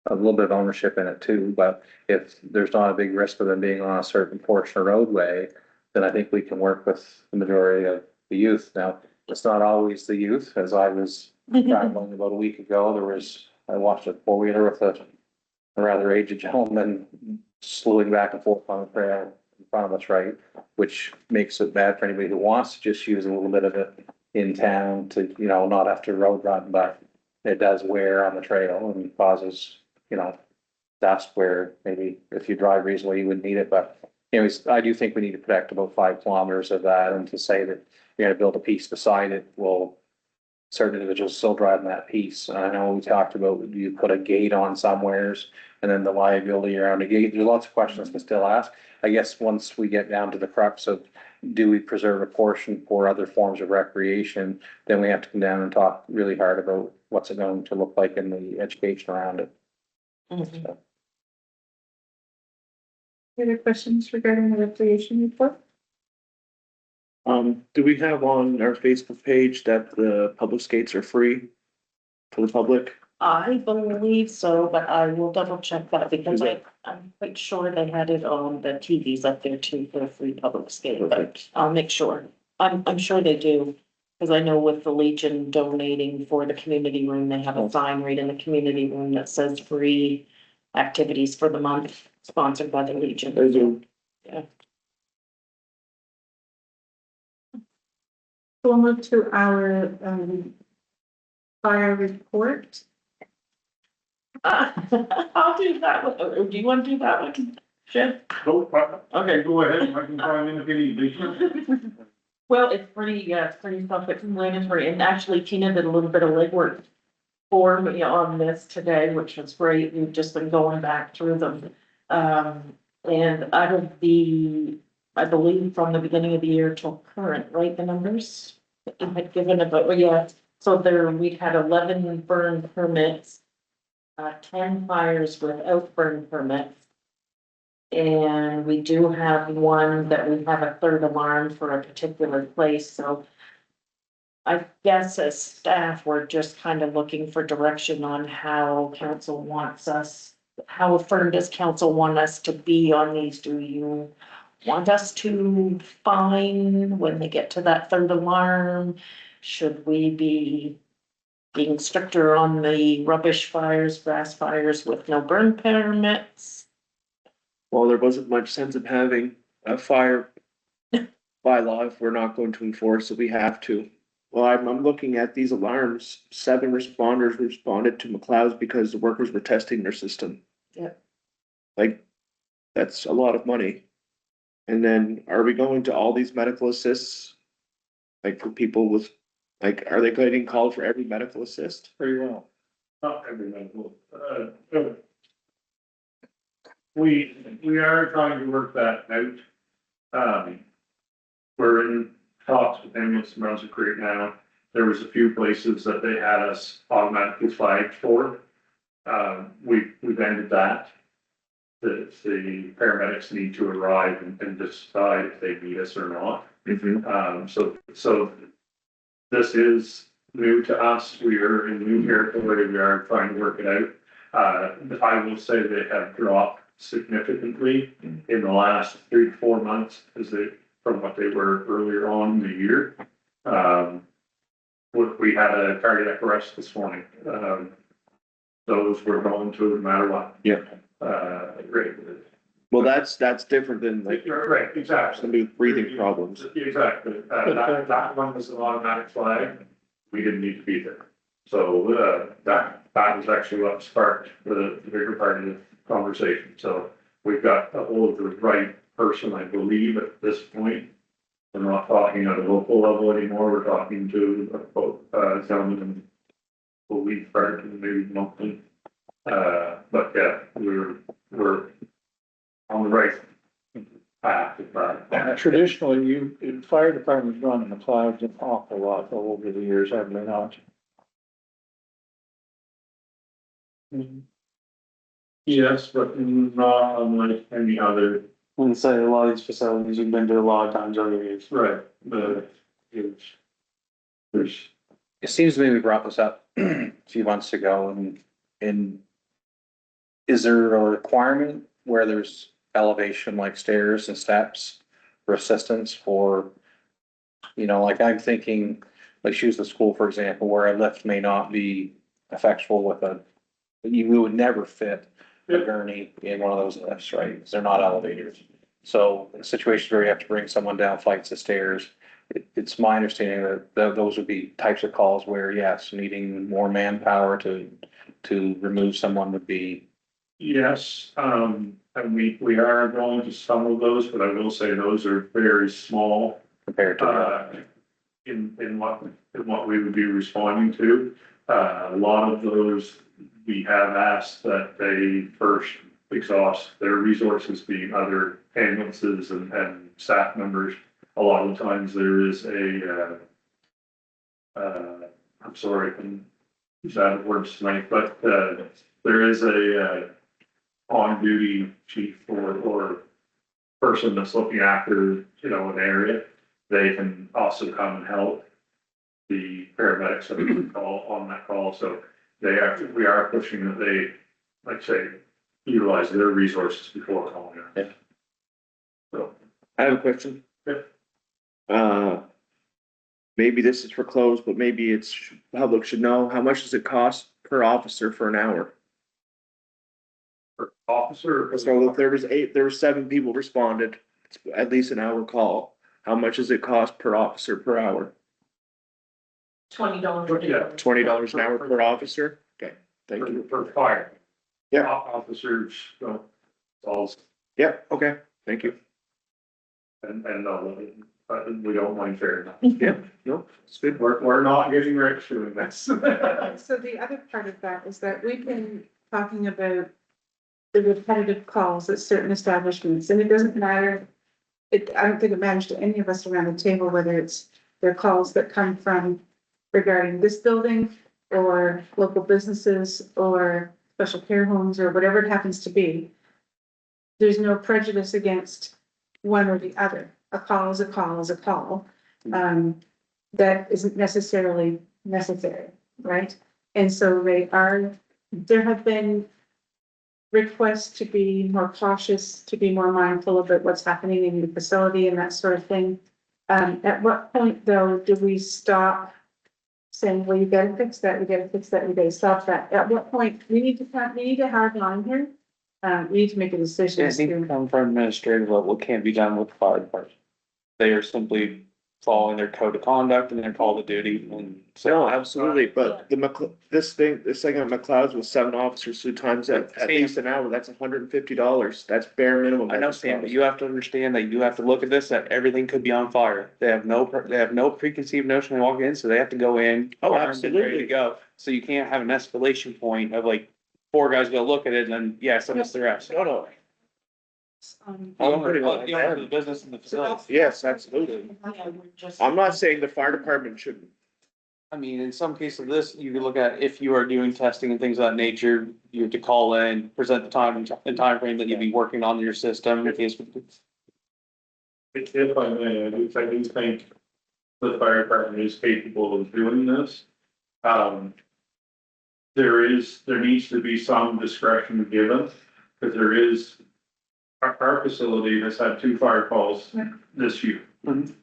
little bit of ownership in it too. But if there's not a big risk of them being on a certain portion of roadway, then I think we can work with the majority of the youth. Now, it's not always the youth. As I was traveling about a week ago, I watched a 4-wheeler with a rather aged gentleman slewing back and forth on the trail in front of us, right? Which makes it bad for anybody who wants to just use a little bit of it in town to, not have to road run, but it does wear on the trail and causes, dust where maybe if you drive reasonably, you wouldn't need it. But anyways, I do think we need to protect about 5 kilometers of that, and to say that you're gonna build a piece beside it, well, certain individuals still driving that piece. And I know we talked about, you put a gate on somewheres and then the liability around a gate. There's lots of questions to still ask. I guess once we get down to the crux of, do we preserve a portion for other forms of recreation, then we have to come down and talk really hard about what's it going to look like in the education around it. So. Any other questions regarding the recreation report? Do we have on our Facebook page that the public skates are free for the public? I believe so, but I will double check that because I'm quite sure they had it on the TVs up there too for a free public skate, but I'll make sure. I'm sure they do, because I know with the Legion donating for the community room, they have a sign right in the community room that says free activities for the month, sponsored by the Legion. They do. Yeah. We'll move to our fire report. I'll do that one. Or do you want to do that one, Jim? Okay, go ahead, I can find in if you need. Well, it's pretty self-explanatory, and actually Tina did a little bit of legwork for me on this today, which was great. We've just been going back through them. And out of I believe from the beginning of the year till current, right, the numbers that you had given about, well, yeah. So we had 11 burn permits, 10 fires without burn permits. And we do have one that we have a third alarm for a particular place, so I guess as staff, we're just kind of looking for direction on how council wants us how firm does council want us to be on these? Do you want us to fine when they get to that third alarm? Should we be being stricter on the rubbish fires, grass fires with no burn permits? Well, there wasn't much sense of having a fire bylaw if we're not going to enforce it, we have to. Well, I'm looking at these alarms, 7 responders responded to McLeod's because the workers were testing their system. Yep. Like, that's a lot of money. And then are we going to all these medical assists? Like for people with, like, are they getting called for every medical assist? Pretty well. Not every medical, we are trying to work that out. We're in talks with ambulance and Brunswick right now. There was a few places that they had us automatically flagged for. We've ended that. The paramedics need to arrive and decide if they need us or not. So this is new to us. We are in new territory. We are trying to work it out. I will say they have dropped significantly in the last 3 to 4 months from what they were earlier on in the year. We had a cardiac arrest this morning. Those were going to no matter what. Yeah. Right. Well, that's different than like Right, exactly. somebody with breathing problems. Exactly. That one was an automatic flag. We didn't need to be there. So, that was actually what sparked the bigger part of the conversation. So we've got a hold of the right person, I believe, at this point. We're not talking at a local level anymore. We're talking to both, gentlemen and believe prior to maybe monthly. But yeah, we're on the right path. Traditionally, fire departments run in the clouds an awful lot over the years, haven't they not? Yes, but not unlike any other. Wouldn't say a lot of these facilities you've been to a lot of times over the years. Right. There's. It seems to me we brought this up a few months ago and is there a requirement where there's elevation like stairs and steps for assistance for, like I'm thinking, like use the school, for example, where a lift may not be effectual with you would never fit a gurney in one of those lifts, right? Because they're not elevators. So in situations where you have to bring someone down flights of stairs, it's my understanding that those would be types of calls where, yes, needing more manpower to remove someone would be. Yes, and we are going to some of those, but I will say those are very small Compared to in what we would be responding to. A lot of those, we have asked that they first exhaust their resources, being other ambulances and staff members. A lot of times there is I'm sorry, I can use that word tonight, but there is a on-duty chief or person that's looking after, an area. They can also come and help the paramedics that we call on that call. So we are pushing that they, like say, utilize their resources before calling. Yeah. So I have a question. Yeah. Maybe this is for closed, but maybe it's public should know. How much does it cost per officer for an hour? For officer. So if there were 7 people responded, it's at least an hour call. How much does it cost per officer per hour? $20. Yeah. $20 an hour per officer? Okay, thank you. For fire. Yeah. Officers, all, Yeah, okay, thank you. and we don't mind fair. Yeah, no, it's good. We're not getting rich doing this. So the other part of that is that we've been talking about the repetitive calls at certain establishments, and it doesn't matter. I don't think it matters to any of us around the table, whether it's their calls that come from regarding this building or local businesses or special care homes or whatever it happens to be. There's no prejudice against one or the other. A call is a call is a call. That isn't necessarily necessary, right? And so there have been request to be more cautious, to be more mindful about what's happening in the facility and that sort of thing. At what point though, do we stop saying, well, you gotta fix that, you gotta fix that, you gotta stop that? At what point, we need to have a line here. We need to make a decision. It as needs to to- come from administrative level, it can't be done with the fire department. They are simply following their code of conduct and their call of duty and so. No, absolutely, but this thing at McLeod's with 7 officers 2 times at least an hour, that's $150. That's bare minimum. I know, Sam, but you have to understand that you have to look at this, that everything could be on fire. They have no preconceived notion they walk in, so they have to go in. Oh, armed and ready to absolutely. go, so you can't have an escalation point of like 4 guys go look at it and then, yeah, send us the rest. No. Um, You own the business and the facility. Yes, absolutely. I'm not saying the fire department shouldn't. I mean, in some cases of this, you can look at if you are doing testing and things of that nature, you have to call in, present the time and time frame that you'd be working on your system. If I may, I do think the fire department is capable of doing this. There needs to be some discretion given, because there is, our facility has had 2 fire calls this year. Mhm.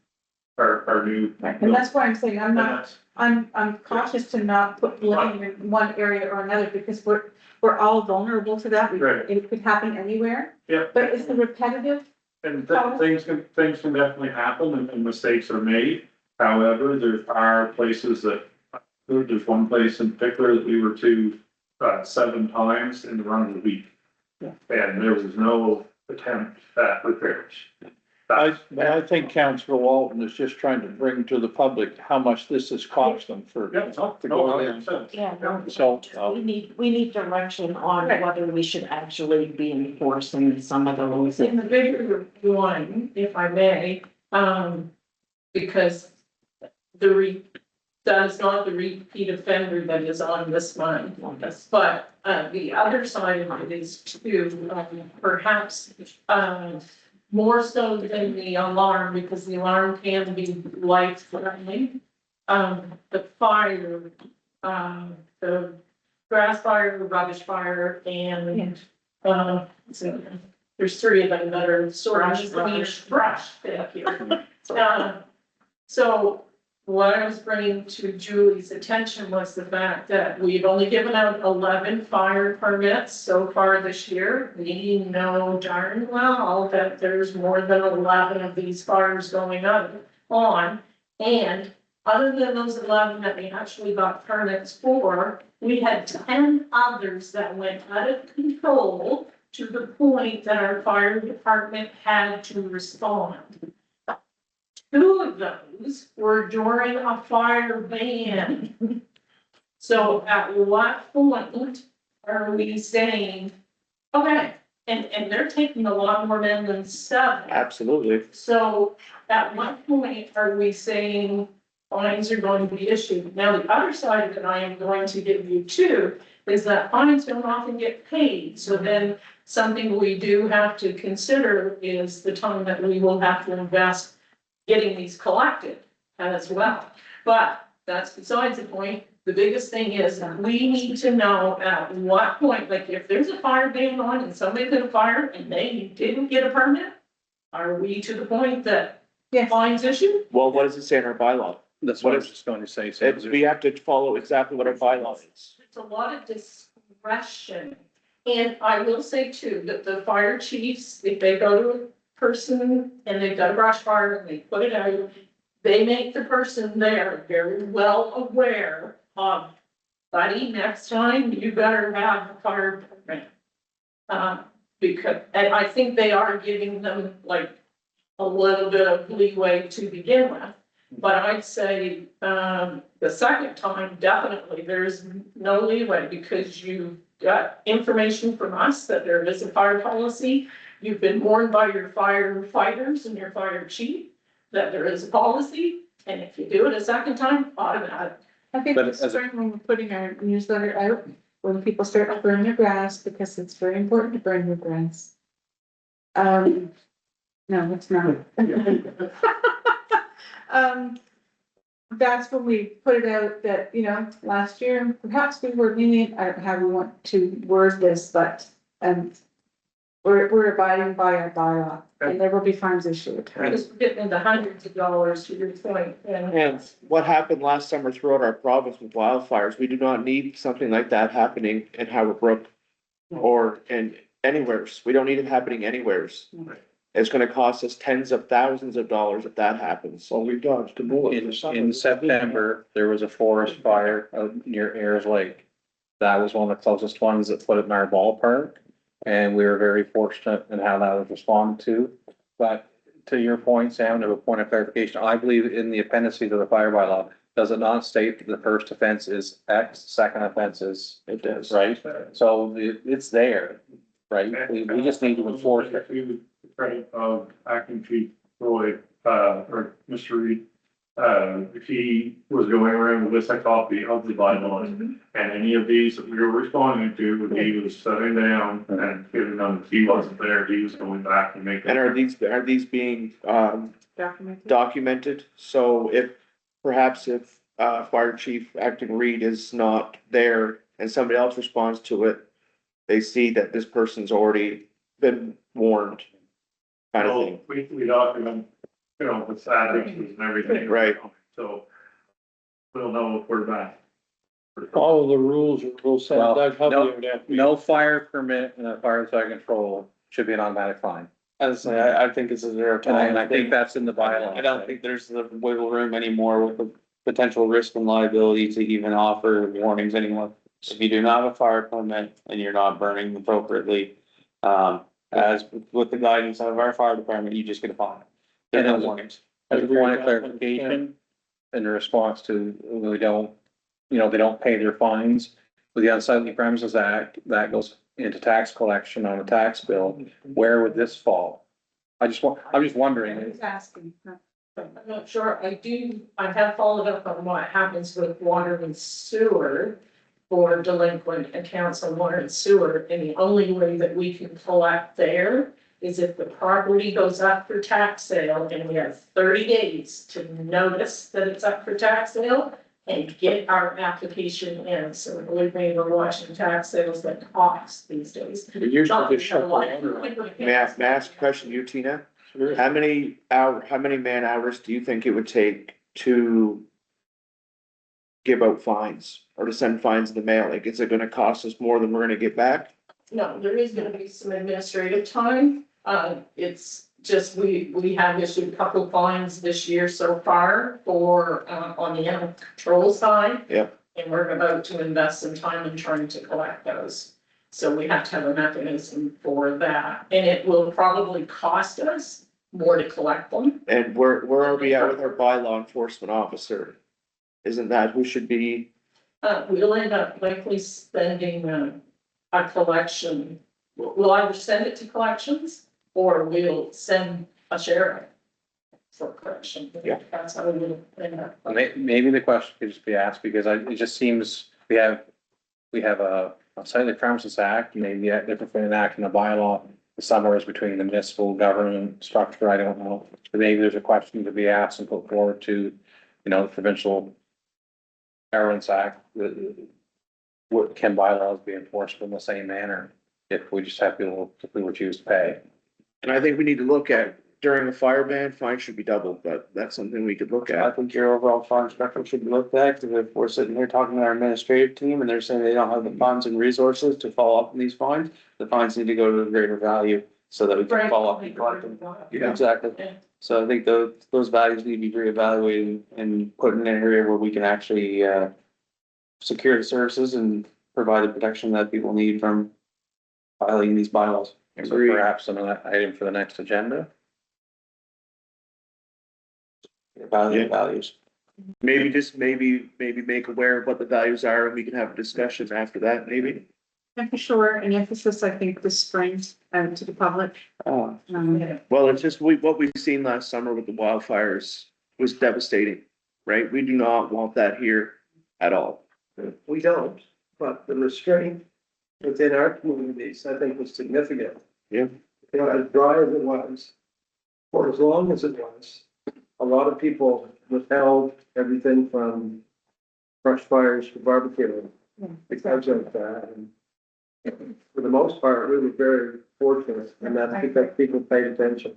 Our new. Right, and that's why I'm saying, And that's- I'm cautious to not put blame in one area or another, because we're all vulnerable to that. Right. It could happen anywhere. Yeah. But it's the repetitive, And things can definitely happen and mistakes are made. However, there are places that, there's one place in particular that we were to 7 times in the run of the week. Yeah. And there was no attempt at repairs. I think Councilor Walton is just trying to bring to the public how much this has cost them for. Yeah, to go in. 100%. Yeah, So, we need direction on whether we should actually be enforcing some of those. In the bigger one, if I may, because that is not the repeat offender that is on this one. But, the other side of it is too, perhaps, more so than the alarm, because the alarm can be life-threatening. The fire, the grass fire, the rubbish fire, and, so there's 3 of them that are sort of brush, thank you. So what I was bringing to Julie's attention was the fact that we've only given out 11 fire permits so far this year. We know darn well that there's more than 11 of these fires going on. And other than those 11 that we actually got permits for, we had 10 others that went out of control to the point that our fire department had to respond. 2 of those were during a fire ban. So at what point are we saying, okay, and they're taking a lot more men than 7. Absolutely. So at what point are we saying fines are going to be issued? Now, the other side that I am going to give you too, is that fines don't often get paid. So then something we do have to consider is the time that we will have to invest getting these collected as well. But that's besides the point. The biggest thing is we need to know at what point, like if there's a fire ban on and somebody lit a fire and they didn't get a permit, are we to the point that yes, fines issued? Well, what does it say in our bylaw? That's what I was just going to say. So We have to follow exactly what our bylaw is. It's a lot of discretion. And I will say too, that the fire chiefs, if they go to a person and they've got a brush fire and they put it out, they make the person there very well aware of, buddy, next time you better have a fire permit. Because, and I think they are giving them like a little bit of leeway to begin with. But I'd say, the second time, definitely, there's no leeway because you got information from us that there is a fire policy. You've been warned by your firefighters and your fire chief that there is a policy. And if you do it a second time, automatic. I think But it's as a- spring when we're putting our newsletter out, when people start burning their grass, because it's very important to burn your grass. No, it's not. That's when we put it out that, last year, perhaps we were lenient, I don't know how we want to word this, but, And we're abiding by our bylaw, and there will be fines issued. Because we're getting into hundreds of dollars to your point, and And what happened last summer throughout our province with wildfires, we do not need something like that happening in Howard Brook or in anywheres. We don't need it happening anywheres. It's gonna cost us tens of thousands of dollars if that happens. So we dodged a bullet. In September, there was a forest fire out near Ayers Lake. That was one of the closest ones that put it in our ballpark. And we were very fortunate in how that was responded to. But to your point, Sam, to a point of clarification, I believe in the appendices of the fire bylaw, does it not state that the first offense is X, second offense is, It does. right? So it's there, right? We just need to enforce it. We would credit of acting chief Roy, or Mr. Reid. He was going around with a copy of the bylaws, and any of these that we were responding to, he was setting down and giving them, if he wasn't there, he was going back and making. And are these being, Documented. documented? So perhaps if Fire Chief Acting Reid is not there and somebody else responds to it, they see that this person's already been warned, kind of thing. We document, you know, with addresses and everything. Right. So we'll know if we're back. Follow the rules, or we'll send Well, Doug Hovey over there. No fire permit and a fire site control should be an automatic fine. As I say, I think it's a zero And I think tolerance. that's in the bylaw. I don't think there's the wiggle room anymore with the potential risk and liability to even offer warnings anymore. If you do not have a fire permit and you're not burning appropriately, as with the guidance of our fire department, you just get a fine. There's no And warnings. As a point of clarification, in response to, we don't, you know, they don't pay their fines. With the Unsightly Premises Act, that goes into tax collection on a tax bill. Where would this fall? I'm just wondering. Who's asking? I'm not sure, I have followed up on what happens with water and sewer for delinquent accounts on water and sewer, and the only way that we can collect there is if the property goes up for tax sale, and we have 30 days to notice that it's up for tax sale and get our application in. So believe me, we're watching tax sales like hawks these days. Usually just shut the water off. May I ask a question, you, Tina? How many man hours do you think it would take to give out fines or to send fines in the mail? Like, is it gonna cost us more than we're gonna get back? No, there is gonna be some administrative time. It's just, we have issued a couple fines this year so far for, on the animal control side. Yep. And we're about to invest some time in trying to collect those. So we have to have a mechanism for that, and it will probably cost us more to collect them. And where are we at with our bylaw enforcement officer? Isn't that who should be, We'll end up likely spending, a collection. We'll either send it to collections or we'll send a sheriff for collection. Yeah. That's how we will end up. Maybe the question could just be asked, because it just seems we have a Unsightly Premises Act, maybe a different from an act and a bylaw, somewhere is between the municipal government structure, I don't know. But maybe there's a question to be asked and put forward to, you know, the provincial Governance Act, what can bylaws be enforced in the same manner if we just have people, if we would choose to pay? and I think we need to look at during a fire ban, fine should be doubled, but that's something we could look I at. think your overall fine structure should be looked at, because if we're sitting here talking to our administrative team and they're saying they don't have the funds and resources to follow up on these fines, the fines need to go to a greater value so that we can follow up and collect them. Yeah. Exactly. Yeah. So I think those values need to be reevaluated and put in an area where we can actually, secure the services and provide the protection that people need from violating these bylaws. So perhaps another item for the next agenda? Evaluate values. Maybe just maybe make aware of what the values are and we can have a discussion after that, maybe. And for sure, an emphasis, I think, this spring, to the public. Oh, Well, it's just, what we've seen last summer with the wildfires was devastating, right? We do not want that here at all. We don't, but the restraint within our communities, I think, was significant. Yeah. You know, as dry as it was, for as long as it was, a lot of people withheld everything from brush fires to barbecue because of that. For the most part, we were very fortunate, and that's because people paid attention.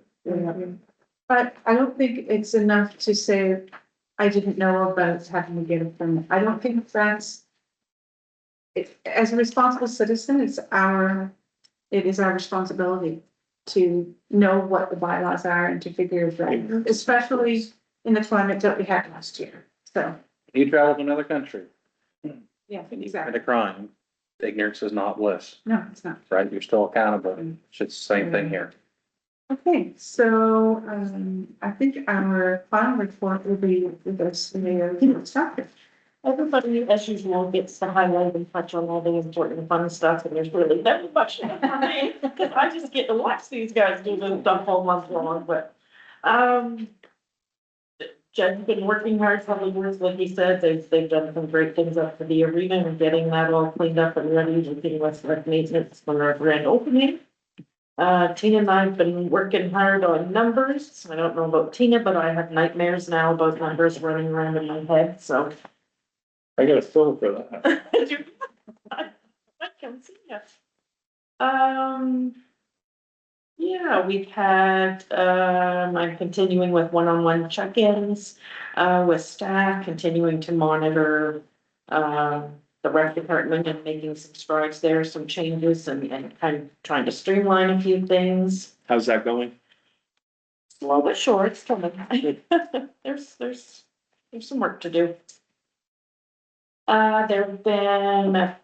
But I don't think it's enough to say, I didn't know about having to get a permit. I don't think that's. As a responsible citizen, it is our responsibility to know what the bylaws are and to figure it out, especially in the climate that we had last year. So, You travel to another country, yeah, commit exactly. a crime, ignorance is not bliss, No, it's not. right? You're still accountable. It's the same thing here. Okay, so, I think our final report will be with us, Mayor Stockford. Everybody, as usual, gets to highlight and touch on all the important fun stuff, and there's really never much in it for me, because I just get to watch these guys do this stuff all month long, but, Jed's been working hard for the years, like he said, they've done some great things up for the arena and getting that all cleaned up and ready, looking what's left maintenance for our grand opening. Tina and I have been working hard on numbers. I don't know about Tina, but I have nightmares now about numbers running around in my head, so. I got a fill for that. I can see it. Yeah, we've had, I'm continuing with one-on-one check-ins, with staff, continuing to monitor, the rec department and making some strides there, some changes and kind of trying to streamline a few things. How's that going? Slow but sure, it's coming. There's some work to do. There've been a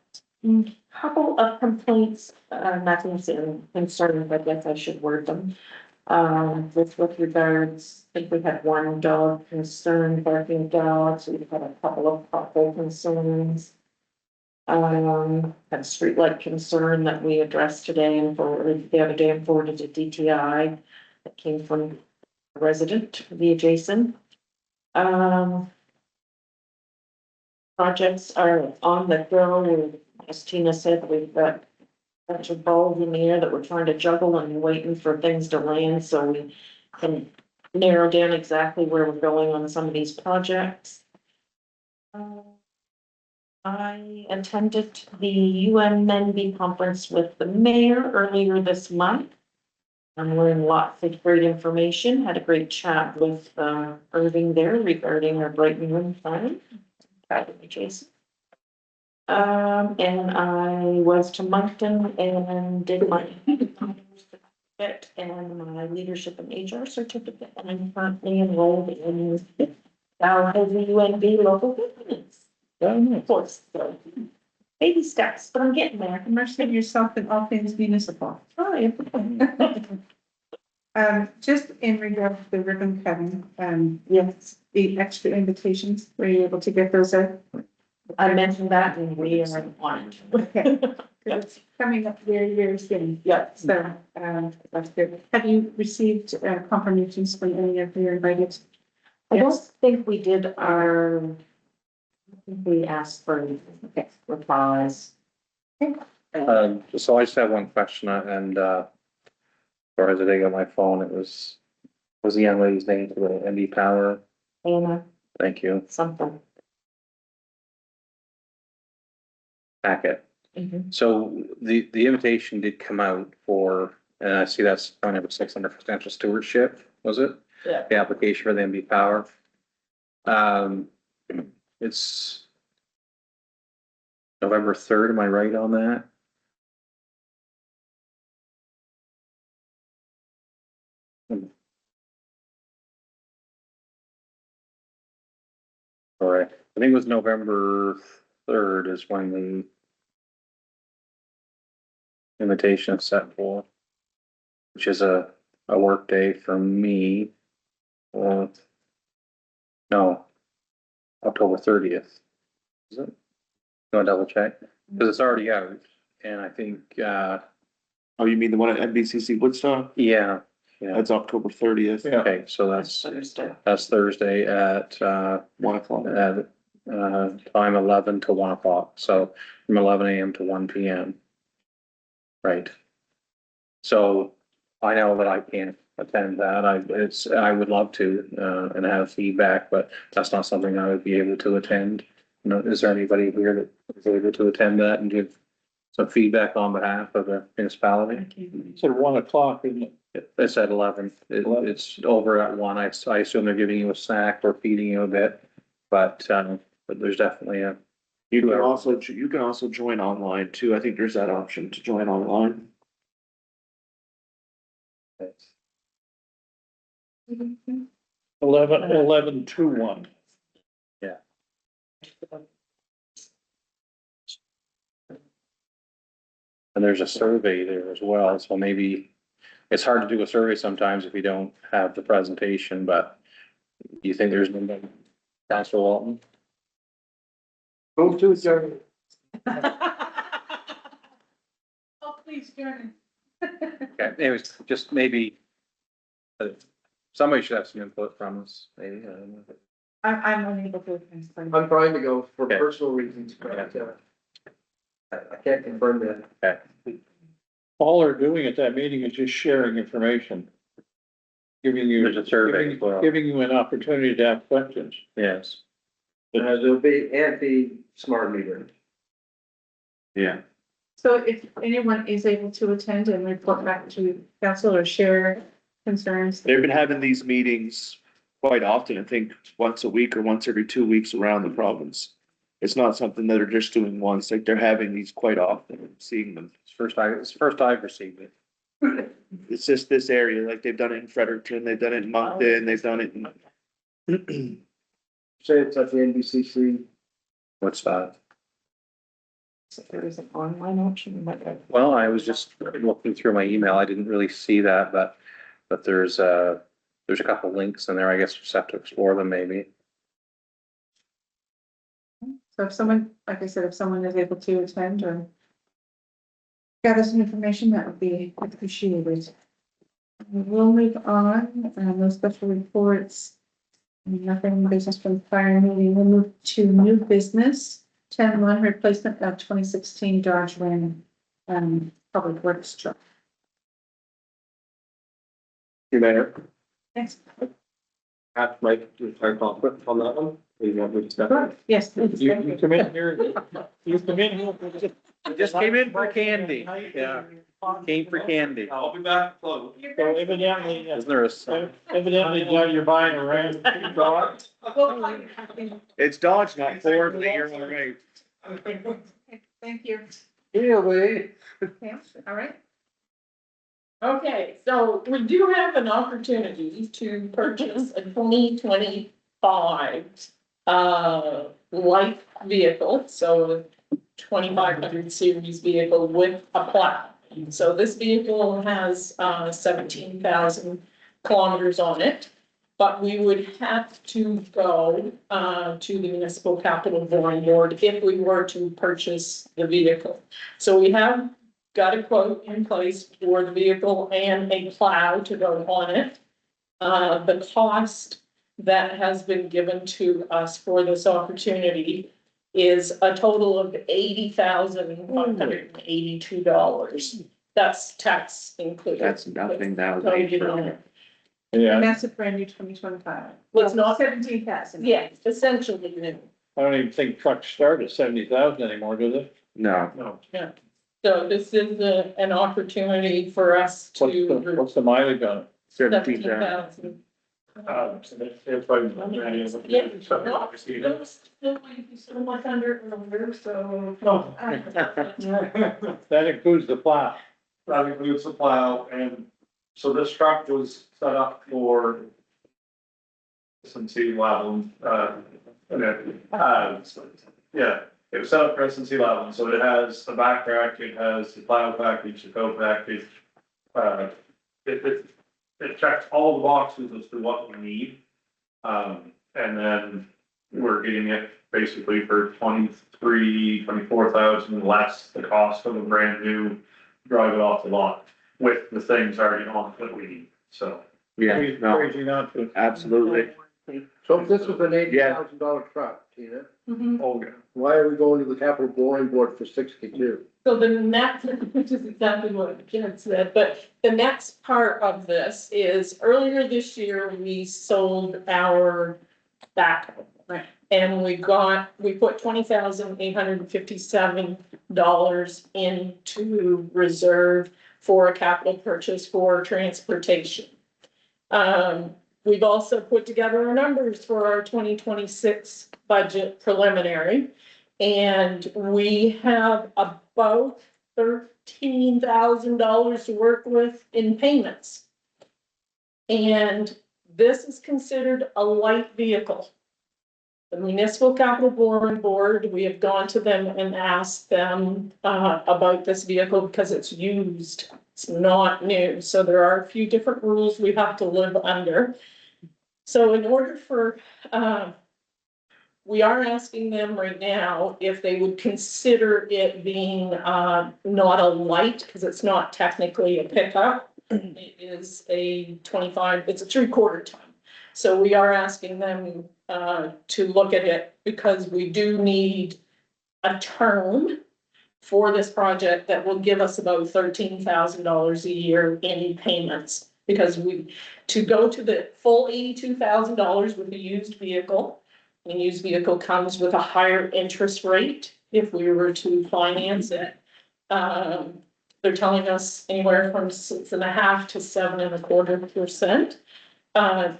couple of complaints, nothing concerning, but I guess I should word them. With regards, I think we had one dog concern, barking dogs, we've had a couple of couple concerns. Had a streetlight concern that we addressed today and forwarded the other day and forwarded to DTI that came from a resident via Jason. Projects are on the go. As Tina said, we've got a bunch of balls in the air that we're trying to juggle and waiting for things to land so we can narrow down exactly where we're going on some of these projects. I attended the UN MENB conference with the mayor earlier this month. I'm learning lots of great information, had a great chat with Irving there regarding our Brighton Room plan. Jason. And I was to Moncton and did my certificate and my leadership and HR certificate, and I'm currently enrolled in Dalhousie UNB local governance. Of course, so baby steps, but I'm getting there. Immerse yourself in all things municipal. Oh, Just in regard to the ribbon cutting, yes, the extra invitations, were you able to get those out? I mentioned that and we are on it. Okay, 'cause it's coming up very soon. Yeah, So, that's good. Have you received confirmations from any of your invited? I don't think we did I think we asked for replies. So I just have one question and, or as I dig on my phone, it was the young lady's name for the ND Power? Anna, Thank you. something. Packet. Mhm. So the invitation did come out for, and I see that's kind of a 600 potential stewardship, was it? Yeah. The application for the NB Power. It's November 3rd, am I right on that? All right, I think it was November 3rd is when the invitation is set for, which is a work day for me. No, October 30th. Is it? You want to double check? Because it's already out and I think, Oh, you mean the one at NBCC Woodstock? yeah. That's October 30th. Yeah. Okay, so that's Thursday at, 1 o'clock. at, time 11 to 1 o'clock, so from 11 AM to 1 PM. Right. So I know that I can't attend that. I would love to, and have feedback, but that's not something I would be able to attend. You know, is there anybody here that is able to attend that and give some feedback on behalf of the municipality. It's at 1 o'clock, isn't it? It's at 11. It's over at 1. I assume they're giving you a snack or feeding you a bit, but there's definitely a. You can also join online too. I think there's that option to join online. 11 to 1. And there's a survey there as well, so maybe it's hard to do a survey sometimes if you don't have the presentation, but do you think there's no, Councilor Walton? Move to adjourn. Oh, please, join. Okay, anyways, just maybe somebody should have some input from us, maybe. I don't know. I'm unable to attend. I'm trying to go for Okay. personal reasons, but I can't confirm that. Okay, All they're doing at that meeting is just sharing information. Giving you. There's a survey as well. Giving you an opportunity to ask questions. yes. There'll be anti-smart meter. Yeah. So if anyone is able to attend and report back to council or share concerns. They've been having these meetings quite often, I think once a week or once every 2 weeks around the province. It's not something that they're just doing once, like they're having these quite often, and seeing them. It's the first I've received it. It's just this area, like they've done it in Fredericton, they've done it in Moncton, they've done it in. Say it's at the NBCC. What's that? So there is an online option. Well, I was just looking through my email. I didn't really see that, but there's a couple links in there. I guess we just have to explore them maybe. So if someone, like I said, if someone is able to attend or gather some information, that would be appreciated. We'll move on, no special reports. Nothing business from prior meeting. We'll move to new business. 10-1 replacement of 2016 Dodge Ram, public works truck. You Mayor, Thanks. have Mike do our conflict on that one. We want to discuss. Yes, please. You come in here, you come in here. Just came in for candy. Yeah, came for candy. I'll be back close. So evidently, Isn't there a? evidently, Doug, you're buying a Ram. It's Dodge, not Ford, you're all right. Thank you. Really? Okay, all right. Okay, so we do have an opportunity to purchase a 2025 light vehicle, so 2500 series vehicle with a plow. So this vehicle has 17,000 kilometers on it, but we would have to go to the municipal capital drawing board if we were to purchase the vehicle. So we have got a quote in place for the vehicle and a plow to go on it. The cost that has been given to us for this opportunity is a total of $80,182. That's tax included. That's nothing now. So you know, Yeah, And that's a brand new 2025. Well, it's not- 17,000. yeah, essentially new. I don't even think trucks start at 70,000 anymore, do they? No, No. So this is an opportunity for us to. What's the mileage on it? 17,000. It's probably. Yeah, no, still might be so much under, so. That includes the plow. That includes the plow, and so this truck was set up for S&C level, yeah, it was set up for S&C level, so it has the back rack, it has the plow package, the tow package. It checks all the boxes as to what we need. And then we're getting it basically for 24,000 less the cost of a brand new drive it off the lot with the things already on it that we need, so. yeah, no, Crazy not to. absolutely. So if this was an $80,000 truck, Tina, Mhm. Oh, yeah. why are we going to the capital borrowing board for 62? So the next, which is exactly what Jen said, but the next part of this is earlier this year, we sold our backhoe. Right. And we put $20,857 into reserve for a capital purchase for transportation. We've also put together our numbers for our 2026 budget preliminary. And we have about $13,000 to work with in payments. And this is considered a light vehicle. The Municipal Capital Borrowing Board, we have gone to them and asked them about this vehicle because it's used. It's not new. So there are a few different rules we have to live under. So in order for, we are asking them right now if they would consider it being not a light, because it's not technically a pickup. It is a 25, it's a 3/4 ton. So we are asking them to look at it because we do need a term for this project that will give us about $13,000 a year in payments. Because to go to the full $82,000 with a used vehicle, a used vehicle comes with a higher interest rate if we were to finance it. They're telling us anywhere from 6.5% to 7.25%.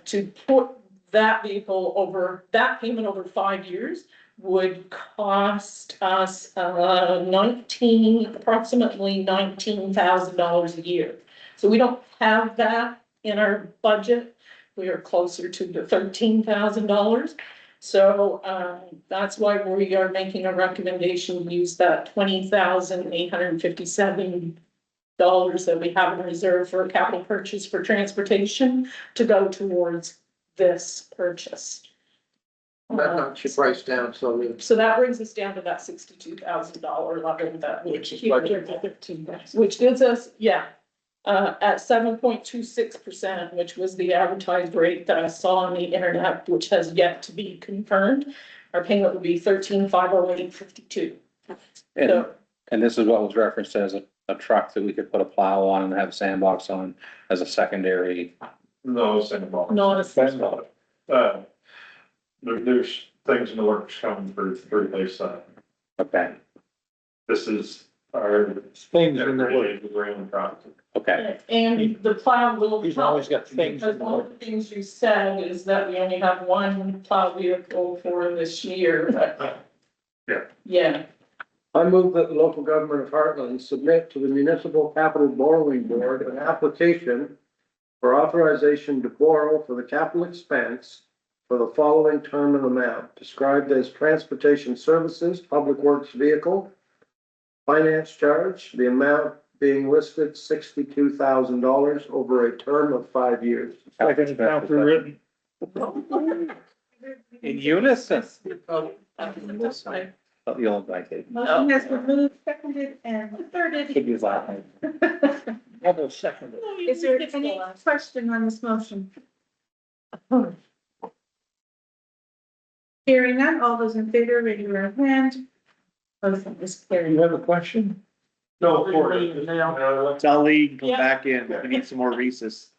To put that vehicle over, that payment over 5 years would cost us approximately $19,000 a year. So we don't have that in our budget. We are closer to the $13,000. So that's why we are making a recommendation to use that $20,857 that we have in reserve for a capital purchase for transportation to go towards this purchase. That knocks your price down, so So that brings us down to that $62,000 level that which gives us, at 7.26%, which was the advertised rate that I saw on the internet, which has yet to be confirmed. Our payment would be $13,508.52. And this is what was referenced as a truck that we could put a plow on and have a sandbox on as a secondary. No, sandbox. Not a sandbox. There's things in the works coming for replace that. Okay, This is our Things in the way. ground project. okay. And the plow will He's help, always got things. because one of the things you said is that we only have one plow vehicle for this year, but. Yeah. I move that the local government of Heartland submit to the Municipal Capital Borrowing Board an application for authorization to borrow for the capital expense for the following term and amount described as transportation services, public works vehicle, finance charge, the amount being listed $62,000 over a term of 5 years. Second, Counselor Written. In unison. This way. Oh, you'll invite it. Motion has been moved, seconded, and thirded. Could use that. Almost seconded. Is there any question on this motion? Hearing none, all those in favor, raise your hand. Motion is carried. You have a question? No, Tell Lee to come back in. We need some more recess.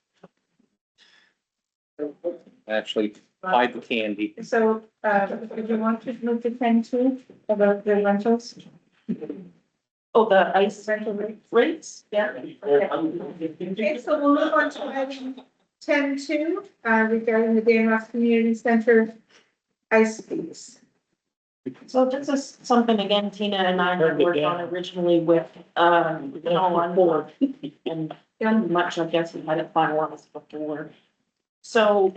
Actually, hide the candy. So, do you want to move to 10-2 about the rentals? Oh, the ice Rental rates? Yeah. Okay, so we'll move on to item 10-2, regarding the Derrah Community Center ice fees. So this is something again, Tina and I had worked on originally with, on board. And much, I guess, we had it finalized before. So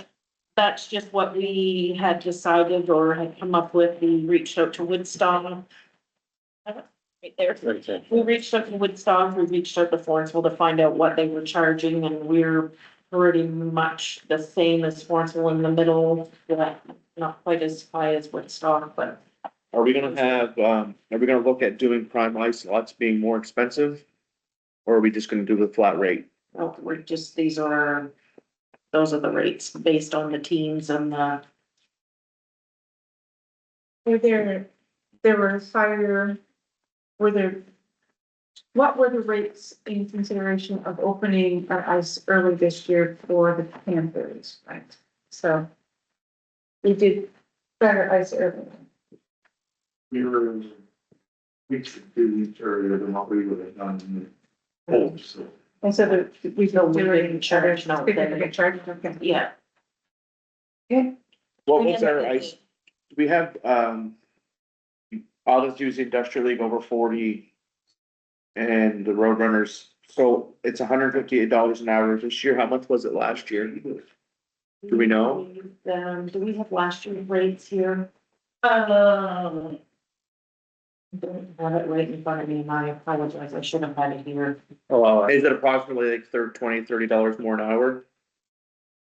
that's just what we had decided or had come up with. We reached out to Woodstock. Right there. Right there. We reached out to Woodstock, we reached out to Forensville to find out what they were charging, and we're pretty much the same as Forensville in the middle. Not quite as high as Woodstock, but. Are we gonna have, are we gonna look at doing prime ice lots being more expensive? Or are we just gonna do the flat rate? Oh, we're just, those are the rates based on the teams and the. What were the rates in consideration of opening our ice early this year for the Panthers, right? So we did Better ice urban. We were weeks or 2 weeks earlier than what we would have done in the old, so. And so that we No, don't we do didn't it, charge, no, people they- get charged, okay. Yeah. What was our ice? We have, I'll just use the industrial league over 40. And the Roadrunners, so it's $158 an hour this year. How much was it last year? Do we know? Do we have last year's rates here? Um, Don't have it right in front of me, and I apologize, I should have had it here. Oh, Is it approximately like $20-30 more an hour?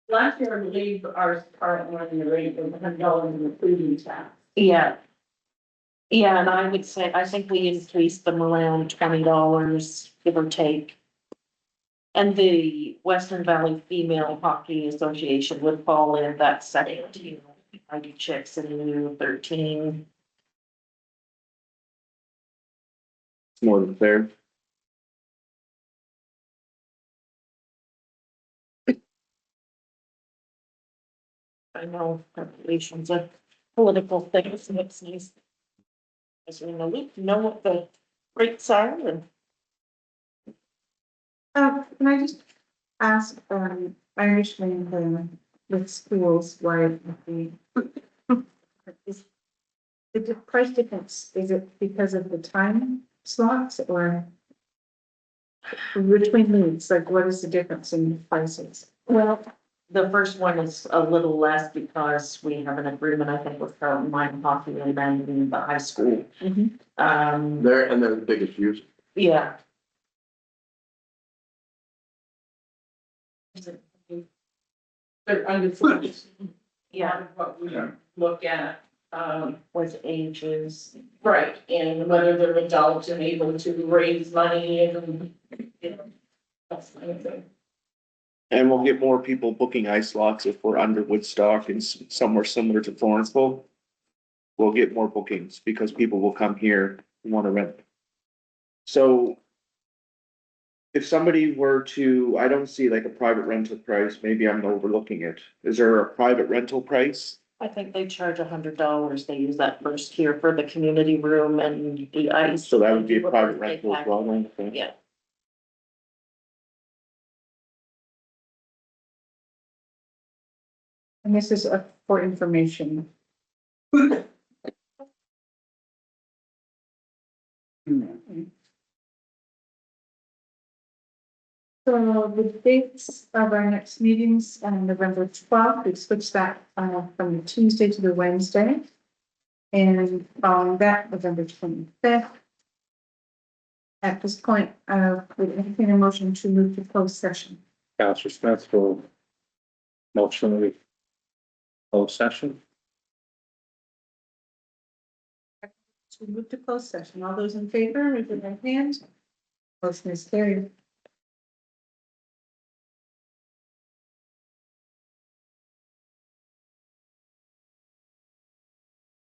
last year, I believe our hourly rate was $100 in the food tax. Yeah. Yeah, and I would say, I think we increased them around $20, give or take. And the Western Valley Female Hockey Association would fall in that second, you know, I do chicks in the 13. It's more than fair. I know population's a political thing, so it's nice. As we know what the rates are and. Can I just ask, I understand with schools, why the is the price difference, is it because of the time slots or between needs, like what is the difference in prices? Well, the first one is a little less because we have an agreement, I think, with Carlton Mine Hockey and then the high school. They're the biggest user. Yeah. They're under 40. Yeah, What we look at, with ages. right, and whether they're adults and able to raise money and, you know, that's the kind of thing. And we'll get more people booking ice locks if we're under Woodstock and somewhere similar to Florenceville. We'll get more bookings because people will come here and want to rent. So if somebody were to, I don't see like a private rental price, maybe I'm overlooking it. Is there a private rental price? I think they charge $100. They use that first year for the community room and the ice. So that would be a What private they rental as pack. well, then? Okay. Yeah. And this is for information. So the dates of our next meetings on November 12th, we switched that from the Tuesday to the Wednesday. And following that, November 25th. At this point, we entertain a motion to move to closed session. Counselor Smith will motion we close session. To move to closed session, all those in favor, raise your right hand. Motion is carried.